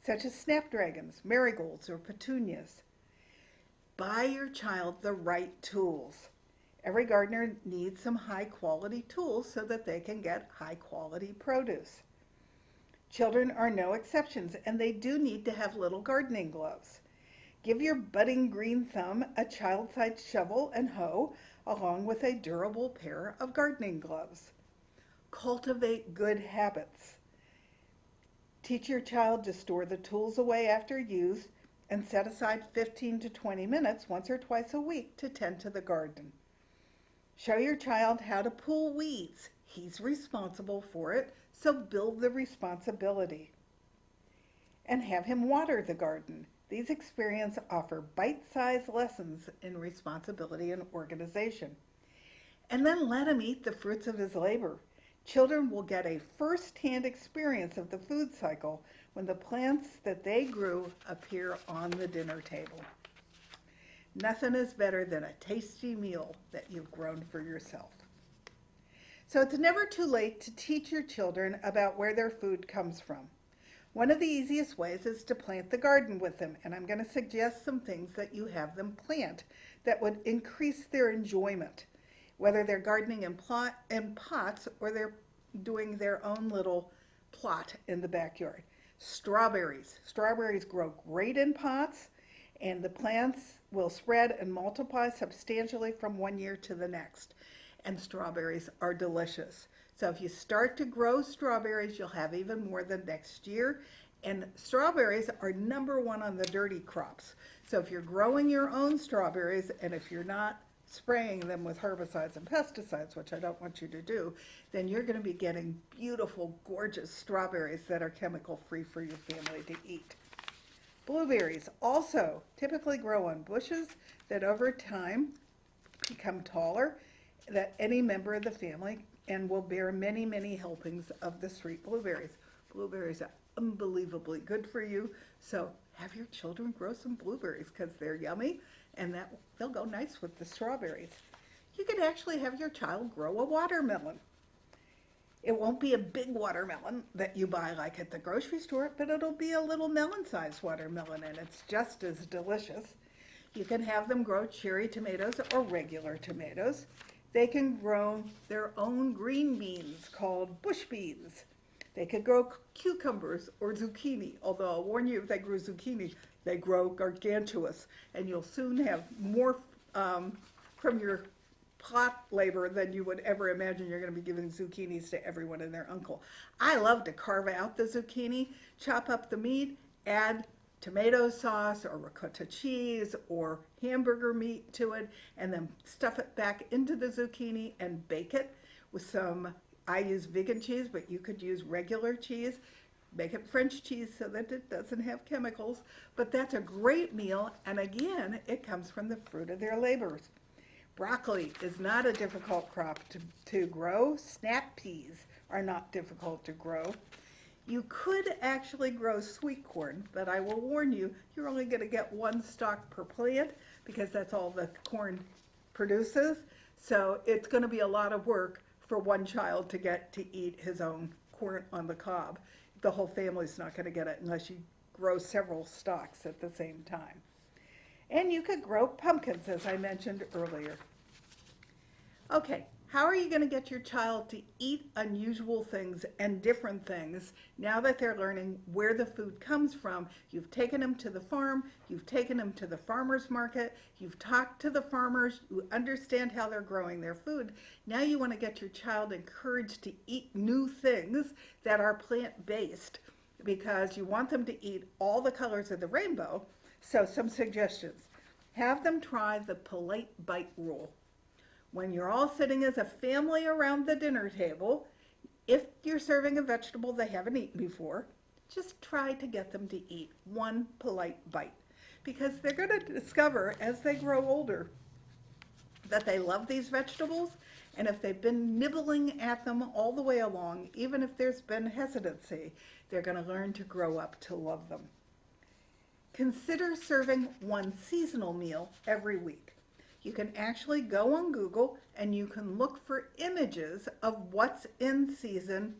such as snapdragons, marigolds, or petunias. Buy your child the right tools. Every gardener needs some high quality tools so that they can get high quality produce. Children are no exceptions, and they do need to have little gardening gloves. Give your budding green thumb a child-sized shovel and hoe, along with a durable pair of gardening gloves. Cultivate good habits. Teach your child to store the tools away after use and set aside 15 to 20 minutes once or twice a week to tend to the garden. Show your child how to pull weeds. He's responsible for it, so build the responsibility. And have him water the garden. These experiences offer bite-sized lessons in responsibility and organization. And then let him eat the fruits of his labor. Children will get a first-hand experience of the food cycle when the plants that they grew appear on the dinner table. Nothing is better than a tasty meal that you've grown for yourself. So it's never too late to teach your children about where their food comes from. One of the easiest ways is to plant the garden with them, and I'm going to suggest some things that you have them plant that would increase their enjoyment, whether they're gardening in pots or they're doing their own little plot in the backyard. Strawberries. Strawberries grow great in pots, and the plants will spread and multiply substantially from one year to the next. And strawberries are delicious. So if you start to grow strawberries, you'll have even more than next year. And strawberries are number one on the dirty crops. So if you're growing your own strawberries, and if you're not spraying them with herbicides and pesticides, which I don't want you to do, then you're going to be getting beautiful, gorgeous strawberries that are chemical free for your family to eat. Blueberries also typically grow on bushes that over time become taller that any member of the family and will bear many, many helpings of the sweet blueberries. Blueberries are unbelievably good for you, so have your children grow some blueberries because they're yummy and they'll go nice with the strawberries. You could actually have your child grow a watermelon. It won't be a big watermelon that you buy like at the grocery store, but it'll be a little melon-sized watermelon, and it's just as delicious. You can have them grow cherry tomatoes or regular tomatoes. They can grow their own green beans called bush beans. They could grow cucumbers or zucchini, although I'll warn you, if they grow zucchini, they grow gargantuous, and you'll soon have more from your plot labor than you would ever imagine. You're going to be giving zucchinis to everyone and their uncle. I love to carve out the zucchini, chop up the meat, add tomato sauce or ricotta cheese or hamburger meat to it, and then stuff it back into the zucchini and bake it with some, I use vegan cheese, but you could use regular cheese. Make it French cheese so that it doesn't have chemicals. But that's a great meal, and again, it comes from the fruit of their labors. Broccoli is not a difficult crop to grow. Snap peas are not difficult to grow. You could actually grow sweet corn, but I will warn you, you're only going to get one stalk per plant because that's all the corn produces. So it's going to be a lot of work for one child to get to eat his own corn on the cob. The whole family's not going to get it unless you grow several stalks at the same time. And you could grow pumpkins, as I mentioned earlier. Okay, How are you going to get your child to eat unusual things and different things now that they're learning where the food comes from? You've taken them to the farm, you've taken them to the farmer's market, you've talked to the farmers, you understand how they're growing their food. Now you want to get your child encouraged to eat new things that are plant-based because you want them to eat all the colors of the rainbow. So some suggestions. Have them try the polite bite rule. When you're all sitting as a family around the dinner table, if you're serving a vegetable they haven't eaten before, just try to get them to eat one polite bite. Because they're going to discover as they grow older that they love these vegetables, and if they've been nibbling at them all the way along, even if there's been hesitancy, they're going to learn to grow up to love them. Consider serving one seasonal meal every week. You can actually go on Google and you can look for images of what's in season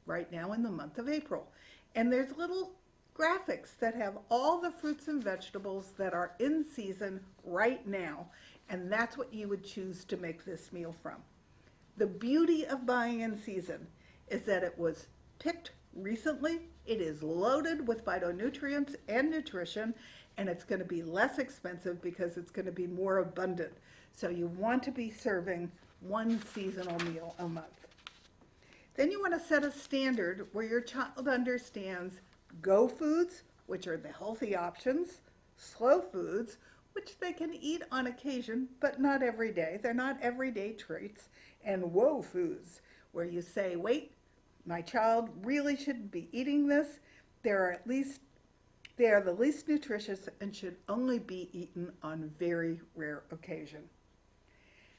right now in the month of April. And there's little graphics that have all the fruits and vegetables that are in season right now. And that's what you would choose to make this meal from. The beauty of buying in season is that it was picked recently. It is loaded with phytonutrients and nutrition, and it's going to be less expensive because it's going to be more abundant. So you want to be serving one seasonal meal a month. Then you want to set a standard where your child understands go foods, which are the healthy options, slow foods, which they can eat on occasion, but not every day. They're not everyday treats, and whoa foods, where you say, wait, my child really shouldn't be eating this. They are the least nutritious and should only be eaten on very rare occasion.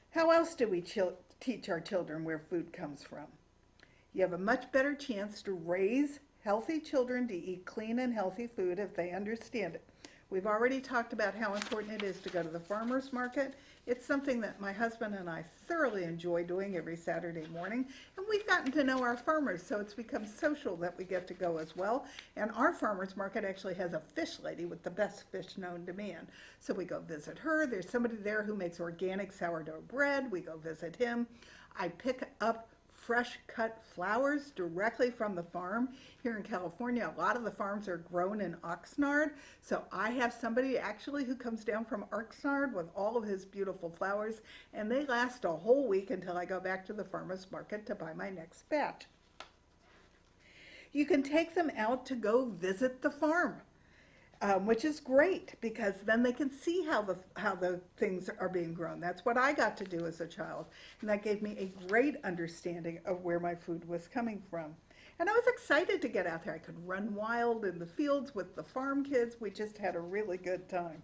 How else do we teach our children where food comes from? You have a much better chance to raise healthy children to eat clean and healthy food if they understand it. We've already talked about how important it is to go to the farmer's market. It's something that my husband and I thoroughly enjoy doing every Saturday morning, and we've gotten to know our farmers, so it's become social that we get to go as well. And our farmer's market actually has a fish lady with the best fish known to man. So we go visit her. There's somebody there who makes organic sourdough bread. We go visit him. I pick up fresh cut flowers directly from the farm. Here in California, a lot of the farms are grown in Oxnard, so I have somebody actually who comes down from Oxnard with all of his beautiful flowers, and they last a whole week until I go back to the farmer's market to buy my next batch. You can take them out to go visit the farm. Which is great because then they can see how the things are being grown. That's what I got to do as a child, and that gave me a great understanding of where my food was coming from. And I was excited to get out there. I could run wild in the fields with the farm kids. We just had a really good time.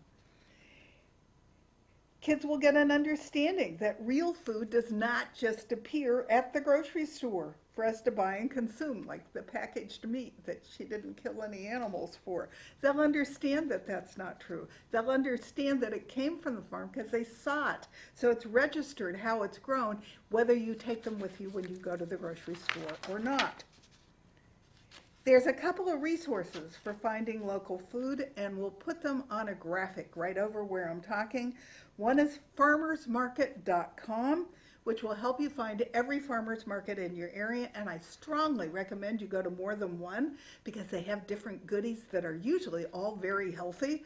Kids will get an understanding that real food does not just appear at the grocery store for us to buy and consume, like the packaged meat that she didn't kill any animals for. They'll understand that that's not true. They'll understand that it came from the farm because they saw it. So it's registered how it's grown, whether you take them with you when you go to the grocery store or not. There's a couple of resources for finding local food, and we'll put them on a graphic right over where I'm talking. One is farmersmarket.com, which will help you find every farmer's market in your area, and I strongly recommend you go to more than one because they have different goodies that are usually all very healthy.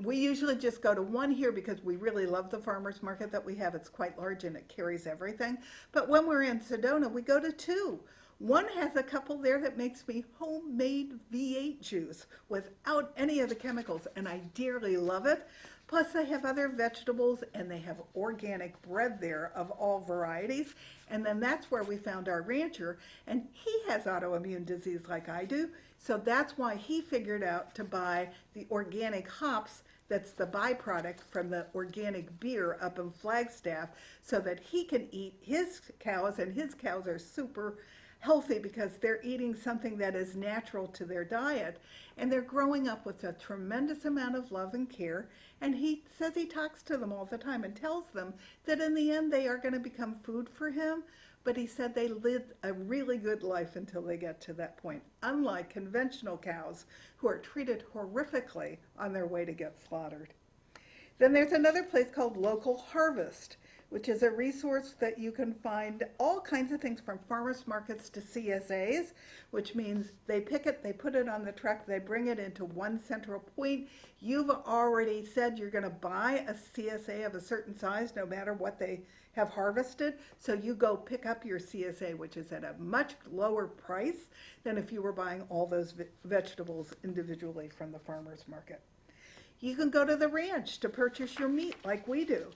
We usually just go to one here because we really love the farmer's market that we have. It's quite large and it carries everything. But when we're in Sedona, we go to two. One has a couple there that makes me homemade V8 juice without any of the chemicals, and I dearly love it. Plus they have other vegetables and they have organic bread there of all varieties. And then that's where we found our rancher, and he has autoimmune disease like I do. So that's why he figured out to buy the organic hops that's the byproduct from the organic beer up in Flagstaff so that he can eat his cows, and his cows are super healthy because they're eating something that is natural to their diet, and they're growing up with a tremendous amount of love and care. And he says he talks to them all the time and tells them that in the end they are going to become food for him, but he said they live a really good life until they get to that point, unlike conventional cows who are treated horrifically on their way to get slaughtered. Then there's another place called Local Harvest, which is a resource that you can find all kinds of things from farmers markets to CSAs, which means they pick it, they put it on the truck, they bring it into one central point. You've already said you're going to buy a CSA of a certain size no matter what they have harvested. So you go pick up your CSA, which is at a much lower price than if you were buying all those vegetables individually from the farmer's market. You can go to the ranch to purchase your meat like we do.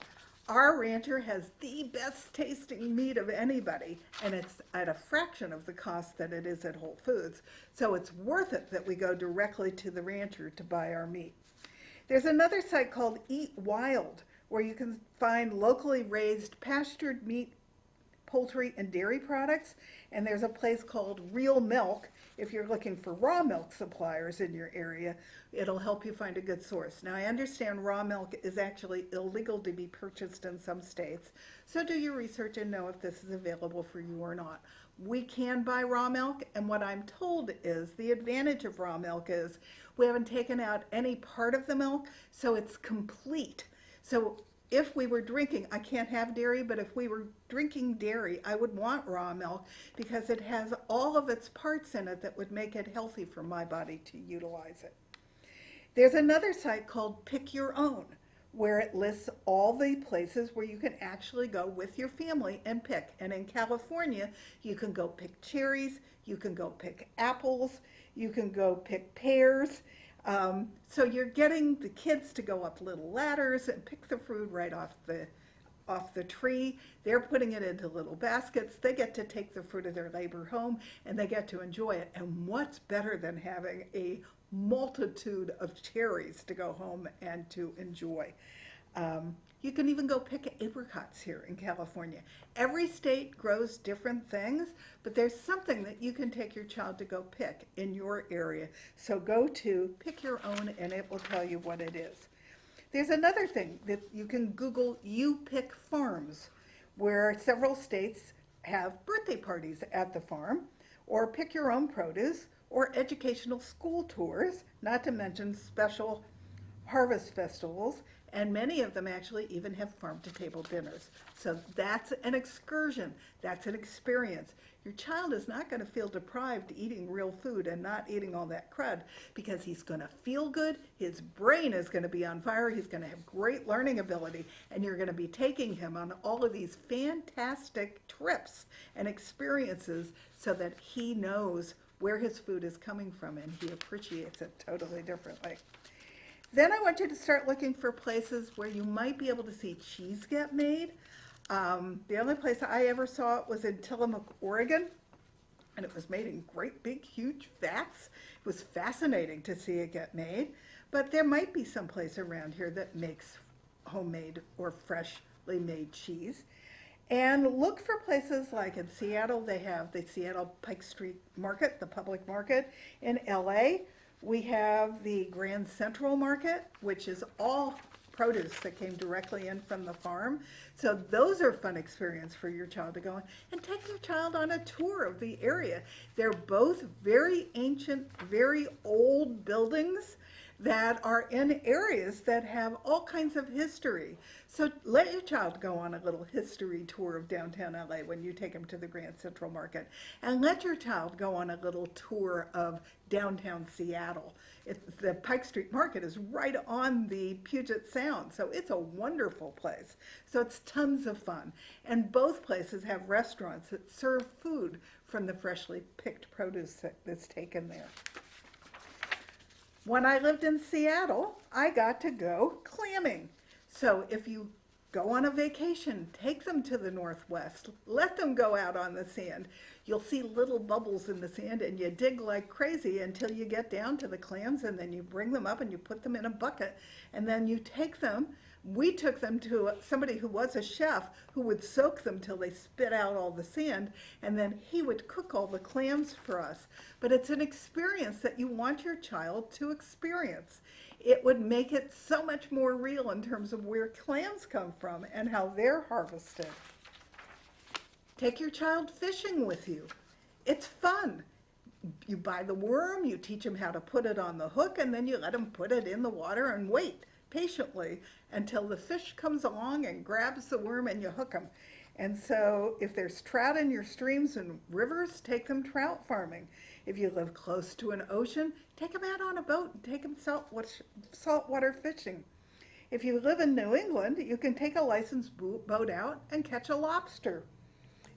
Our rancher has the best tasting meat of anybody, and it's at a fraction of the cost that it is at Whole Foods. So it's worth it that we go directly to the rancher to buy our meat. There's another site called Eat Wild, where you can find locally raised pastured meat, poultry, and dairy products. And there's a place called Real Milk. If you're looking for raw milk suppliers in your area, it'll help you find a good source. Now, I understand raw milk is actually illegal to be purchased in some states, so do your research and know if this is available for you or not. We can buy raw milk, and what I'm told is the advantage of raw milk is we haven't taken out any part of the milk, so it's complete. So if we were drinking, I can't have dairy, but if we were drinking dairy, I would want raw milk because it has all of its parts in it that would make it healthy for my body to utilize it. There's another site called Pick Your Own, where it lists all the places where you can actually go with your family and pick. And in California, you can go pick cherries, you can go pick apples, you can go pick pears. So you're getting the kids to go up little ladders and pick the fruit right off the tree. They're putting it into little baskets. They get to take the fruit of their labor home and they get to enjoy it. And what's better than having a multitude of cherries to go home and to enjoy? You can even go pick apricots here in California. Every state grows different things, but there's something that you can take your child to go pick in your area. So go to Pick Your Own and it will tell you what it is. There's another thing that you can Google, You Pick Farms, where several states have birthday parties at the farm, or pick your own produce, or educational school tours, not to mention special harvest festivals, and many of them actually even have farm-to-table dinners. So that's an excursion, that's an experience. Your child is not going to feel deprived eating real food and not eating all that crud because he's going to feel good, his brain is going to be on fire, he's going to have great learning ability, and you're going to be taking him on all of these fantastic trips and experiences so that he knows where his food is coming from and he appreciates it totally differently. Then I want you to start looking for places where you might be able to see cheese get made. The only place I ever saw it was in Tillamook, Oregon, and it was made in great big huge vats. It was fascinating to see it get made, but there might be some place around here that makes homemade or freshly made cheese. And look for places like in Seattle, they have the Seattle Pike Street Market, the public market. In LA, we have the Grand Central Market, which is all produce that came directly in from the farm. So those are fun experience for your child to go on. And take your child on a tour of the area. They're both very ancient, very old buildings that are in areas that have all kinds of history. So let your child go on a little history tour of downtown LA when you take them to the Grand Central Market. And let your child go on a little tour of downtown Seattle. The Pike Street Market is right on the Puget Sound, so it's a wonderful place. So it's tons of fun. And both places have restaurants that serve food from the freshly picked produce that's taken there. When I lived in Seattle, I got to go clamming. So if you go on a vacation, take them to the Northwest, let them go out on the sand. You'll see little bubbles in the sand and you dig like crazy until you get down to the clams, and then you bring them up and you put them in a bucket, and then you take them. We took them to somebody who was a chef who would soak them till they spit out all the sand, and then he would cook all the clams for us. But it's an experience that you want your child to experience. It would make it so much more real in terms of where clams come from and how they're harvested. Take your child fishing with you. It's fun. You buy the worm, you teach them how to put it on the hook, and then you let them put it in the water and wait. patiently until the fish comes along and grabs the worm and you hook them. And so if there's trout in your streams and rivers, take them trout farming. If you live close to an ocean, take them out on a boat and take them saltwater fishing. If you live in New England, you can take a licensed boat out and catch a lobster.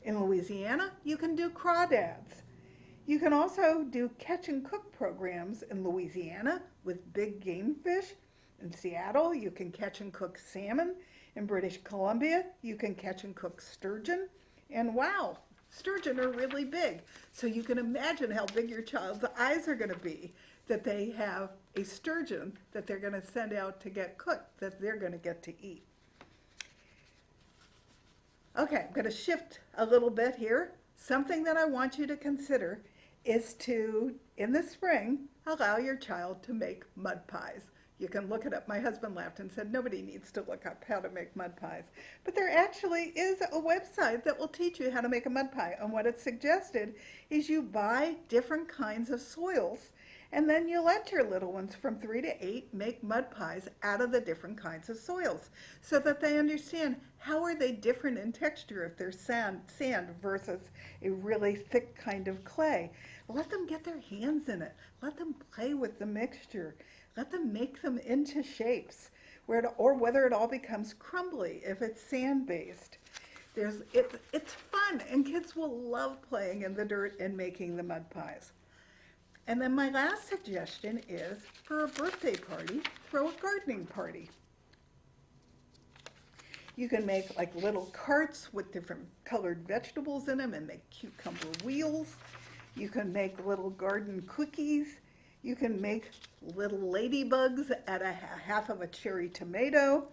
In Louisiana, you can do crawdads. You can also do catch and cook programs in Louisiana with big game fish. In Seattle, you can catch and cook salmon. In British Columbia, you can catch and cook sturgeon. And wow, sturgeon are really big. So you can imagine how big your child's eyes are going to be that they have a sturgeon that they're going to send out to get cooked, that they're going to get to eat. Okay, I'm going to shift a little bit here. Something that I want you to consider is to, in the spring, allow your child to make mud pies. You can look it up. My husband laughed and said, nobody needs to look up how to make mud pies. But there actually is a website that will teach you how to make a mud pie. And what it suggested is you buy different kinds of soils, and then you let your little ones from 3 to 8 make mud pies out of the different kinds of soils so that they understand how are they different in texture if they're sand versus a really thick kind of clay. Let them get their hands in it. Let them play with the mixture. Let them make them into shapes, or whether it all becomes crumbly if it's sand-based. It's fun, and kids will love playing in the dirt and making the mud pies. And then my last suggestion is, for a birthday party, throw a gardening party. You can make like little carts with different colored vegetables in them and make cucumber wheels. You can make little garden cookies. You can make little ladybugs out of half of a cherry tomato.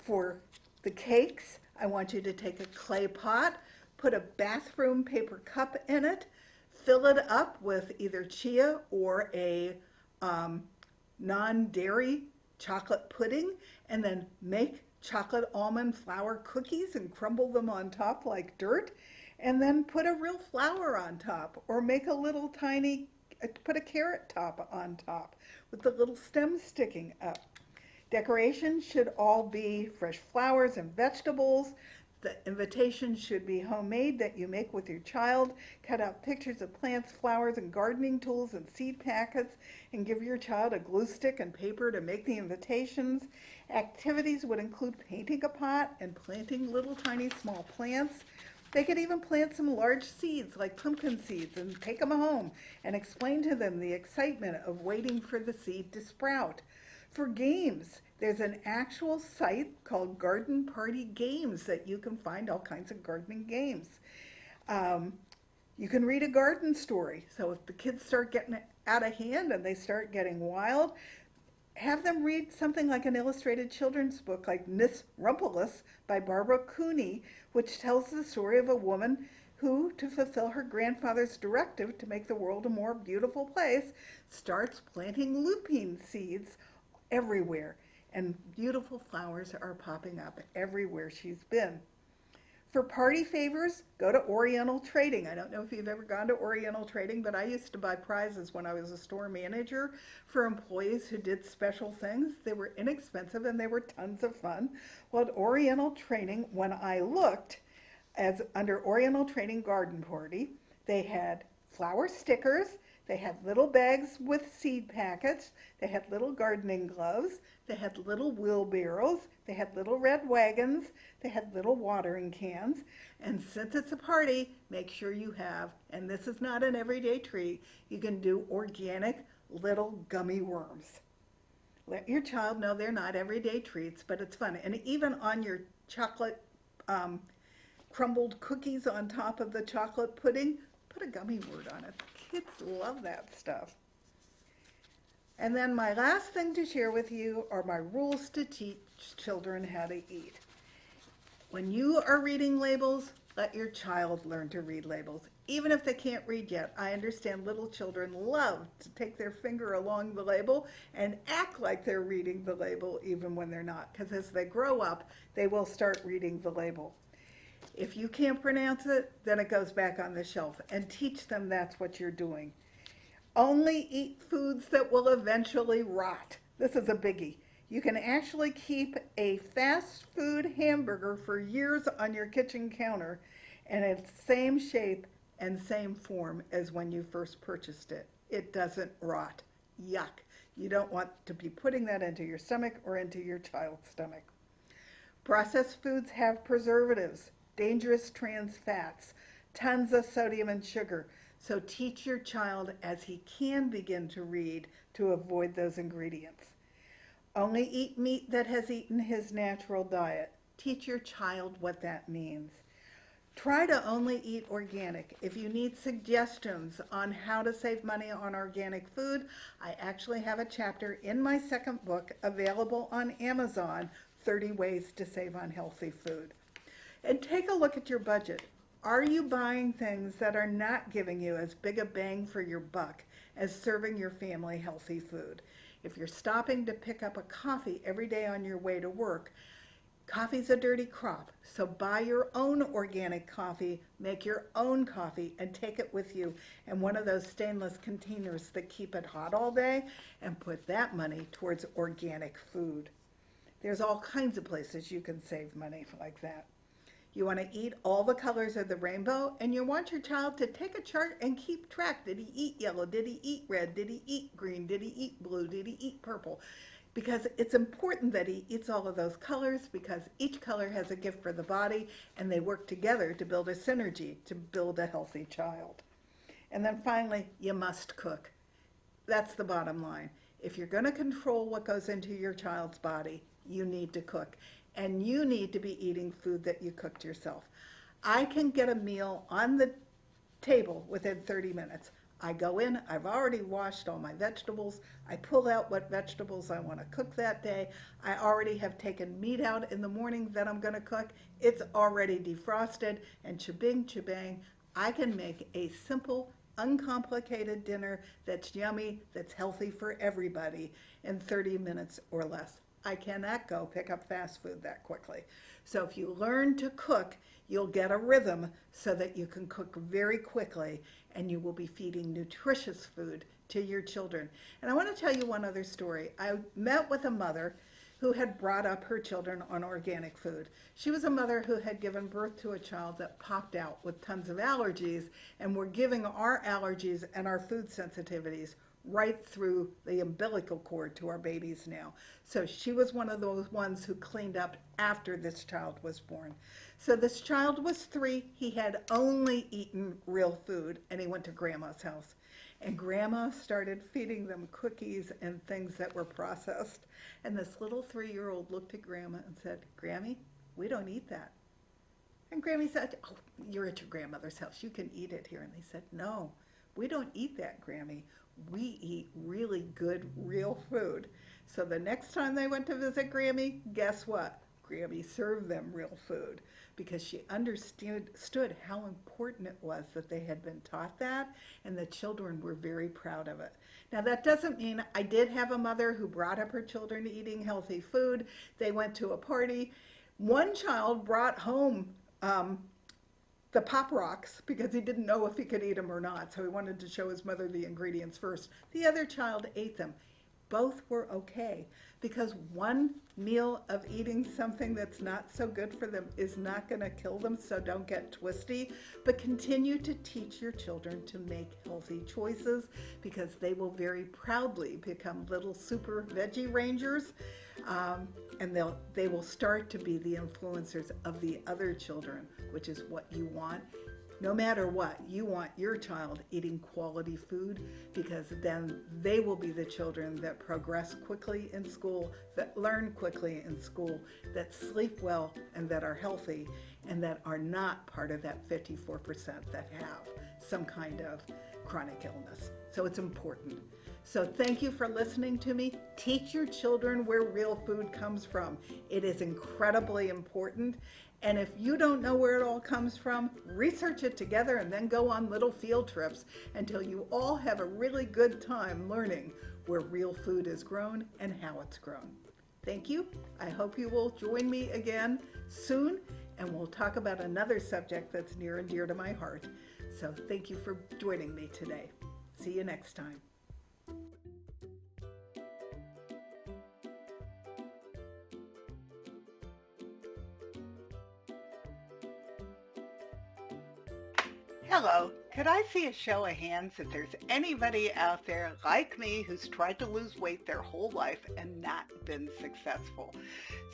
For the cakes, I want you to take a clay pot, put a bathroom paper cup in it, fill it up with either chia or a non-dairy chocolate pudding, and then make chocolate almond flour cookies and crumble them on top like dirt, and then put a real flower on top, or make a little tiny, put a carrot top on top with the little stem sticking up. Decorations should all be fresh flowers and vegetables. The invitation should be homemade that you make with your child. Cut out pictures of plants, flowers, and gardening tools and seed packets, and give your child a glue stick and paper to make the invitations. Activities would include painting a pot and planting little tiny small plants. They could even plant some large seeds like pumpkin seeds and take them home and explain to them the excitement of waiting for the seed to sprout. For games, there's an actual site called Garden Party Games that you can find all kinds of gardening games. You can read a garden story. So if the kids start getting out of hand and they start getting wild, have them read something like an illustrated children's book like Miss Rumpelus by Barbara Cooney, which tells the story of a woman who, to fulfill her grandfather's directive to make the world a more beautiful place, starts planting lupine seeds everywhere. And beautiful flowers are popping up everywhere she's been. For party favors, go to Oriental Trading. I don't know if you've ever gone to Oriental Trading, but I used to buy prizes when I was a store manager for employees who did special things. They were inexpensive and they were tons of fun. Well, at Oriental Trading, when I looked, as under Oriental Trading Garden Party, they had flower stickers, they had little bags with seed packets, they had little gardening gloves, they had little wheelbarrows, they had little red wagons, they had little watering cans, and since it's a party, make sure you have, and this is not an everyday treat, you can do organic little gummy worms. Let your child know they're not everyday treats, but it's fun. And even on your chocolate crumbled cookies on top of the chocolate pudding, put a gummy word on it. Kids love that stuff. And then my last thing to share with you are my rules to teach children how to eat. When you are reading labels, let your child learn to read labels. Even if they can't read yet, I understand little children love to take their finger along the label and act like they're reading the label even when they're not, because as they grow up, they will start reading the label. If you can't pronounce it, then it goes back on the shelf, and teach them that's what you're doing. Only eat foods that will eventually rot. This is a biggie. You can actually keep a fast food hamburger for years on your kitchen counter and it's same shape and same form as when you first purchased it. It doesn't rot. Yuck. You don't want to be putting that into your stomach or into your child's stomach. Processed foods have preservatives, dangerous trans fats, tons of sodium and sugar. So teach your child as he can begin to read to avoid those ingredients. Only eat meat that has eaten his natural diet. Teach your child what that means. Try to only eat organic. If you need suggestions on how to save money on organic food, I actually have a chapter in my second book available on Amazon, 30 Ways to Save on Healthy Food. And take a look at your budget. Are you buying things that are not giving you as big a bang for your buck as serving your family healthy food? If you're stopping to pick up a coffee every day on your way to work, coffee's a dirty crop. So buy your own organic coffee, make your own coffee, and take it with you in one of those stainless containers that keep it hot all day, and put that money towards organic food. There's all kinds of places you can save money like that. You want to eat all the colors of the rainbow, and you want your child to take a chart and keep track. Did he eat yellow? Did he eat red? Did he eat green? Did he eat blue? Did he eat purple? Because it's important that he eats all of those colors, because each color has a gift for the body, and they work together to build a synergy to build a healthy child. And then finally, you must cook. That's the bottom line. If you're going to control what goes into your child's body, you need to cook. And you need to be eating food that you cooked yourself. I can get a meal on the table within 30 minutes. I go in, I've already washed all my vegetables. I pull out what vegetables I want to cook that day. I already have taken meat out in the morning that I'm going to cook. It's already defrosted, and cha-bing, cha-bang, I can make a simple, uncomplicated dinner that's yummy, that's healthy for everybody in 30 minutes or less. I cannot go pick up fast food that quickly. So if you learn to cook, you'll get a rhythm so that you can cook very quickly, and you will be feeding nutritious food to your children. And I want to tell you one other story. I met with a mother who had brought up her children on organic food. She was a mother who had given birth to a child that popped out with tons of allergies, and we're giving our allergies and our food sensitivities right through the umbilical cord to our babies now. So she was one of those ones who cleaned up after this child was born. So this child was 3. He had only eaten real food, and he went to grandma's house. And grandma started feeding them cookies and things that were processed. And this little 3-year-old looked at grandma and said, "Grammy, we don't eat that." And Grammy said, "Oh, you're at your grandmother's house. You can eat it here." And they said, "No, we don't eat that, Grammy. We eat really good, real food." So the next time they went to visit Grammy, guess what? Grammy served them real food, because she understood how important it was that they had been taught that, and the children were very proud of it. Now that doesn't mean, I did have a mother who brought up her children eating healthy food. They went to a party. One child brought home the Pop Rocks because he didn't know if he could eat them or not, so he wanted to show his mother the ingredients first. The other child ate them. Both were okay, because one meal of eating something that's not so good for them is not going to kill them, so don't get twisty, but continue to teach your children to make healthy choices, because they will very proudly become little super veggie rangers, and they will start to be the influencers of the other children, which is what you want. No matter what, you want your child eating quality food, because then they will be the children that progress quickly in school, that learn quickly in school, that sleep well, and that are healthy, and that are not part of that 54% that have some kind of chronic illness. So it's important. So thank you for listening to me. Teach your children where real food comes from. It is incredibly important. And if you don't know where it all comes from, research it together and then go on little field trips until you all have a really good time learning where real food is grown and how it's grown. Thank you. I hope you will join me again soon, and we'll talk about another subject that's near and dear to my heart. So thank you for joining me today. See you next time. Hello, could I see a show of hands if there's anybody out there like me who's tried to lose weight their whole life and not been successful?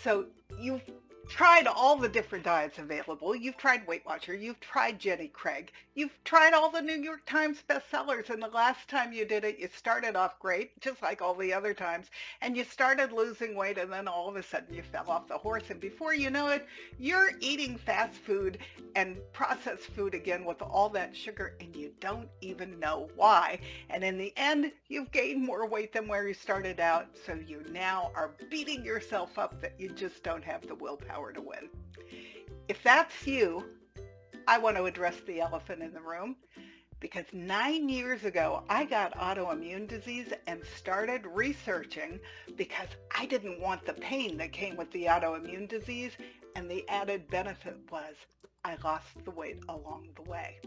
So you've tried all the different diets available. You've tried Weight Watcher. You've tried Jenny Craig. You've tried all the New York Times bestsellers. And the last time you did it, you started off great, just like all the other times. And you started losing weight and then all of a sudden you fell off the horse. And before you know it, you're eating fast food and processed food again with all that sugar and you don't even know why. And in the end, you've gained more weight than where you started out. So you now are beating yourself up that you just don't have the willpower to win. If that's you, I want to address the elephant in the room because 9 years ago, I got autoimmune disease and started researching because I didn't want the pain that came with the autoimmune disease, and the added benefit was I lost the weight along the way.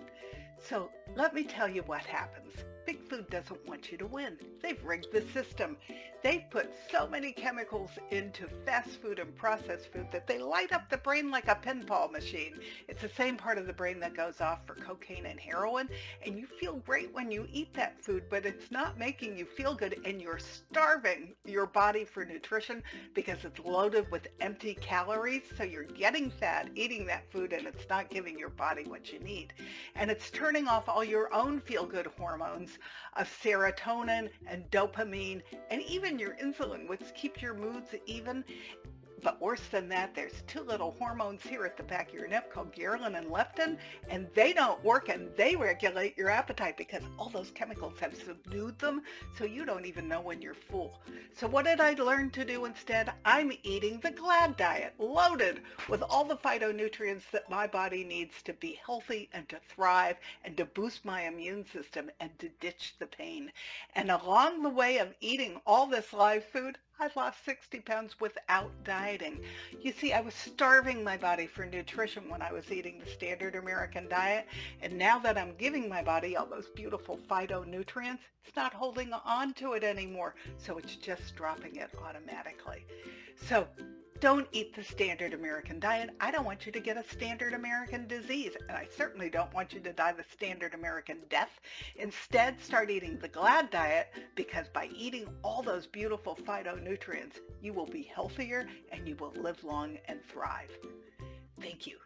So let me tell you what happens. Big Food doesn't want you to win. They've rigged the system. They've put so many chemicals into fast food and processed food that they light up the brain like a pinball machine. It's the same part of the brain that goes off for cocaine and heroin, and you feel great when you eat that food, but it's not making you feel good, and you're starving your body for nutrition because it's loaded with empty calories, so you're getting fat eating that food, and it's not giving your body what you need. And it's turning off all your own feel-good hormones of serotonin and dopamine and even your insulin, which keeps your moods even. But worse than that, there's two little hormones here at the back of your neck called ghrelin and leptin, and they don't work, and they regulate your appetite because all those chemicals have subdued them, so you don't even know when you're full. So what did I learn to do instead? I'm eating the GLAD diet, loaded with all the phytonutrients that my body needs to be healthy and to thrive and to boost my immune system and to ditch the pain. And along the way of eating all this live food, I lost 60 pounds without dieting. You see, I was starving my body for nutrition when I was eating the standard American diet, and now that I'm giving my body all those beautiful phytonutrients, it's not holding on to it anymore, so it's just dropping it automatically. So don't eat the standard American diet. I don't want you to get a standard American disease, and I certainly don't want you to die the standard American death. Instead, start eating the GLAD diet, because by eating all those beautiful phytonutrients, you will be healthier and you will live long and thrive. Thank you.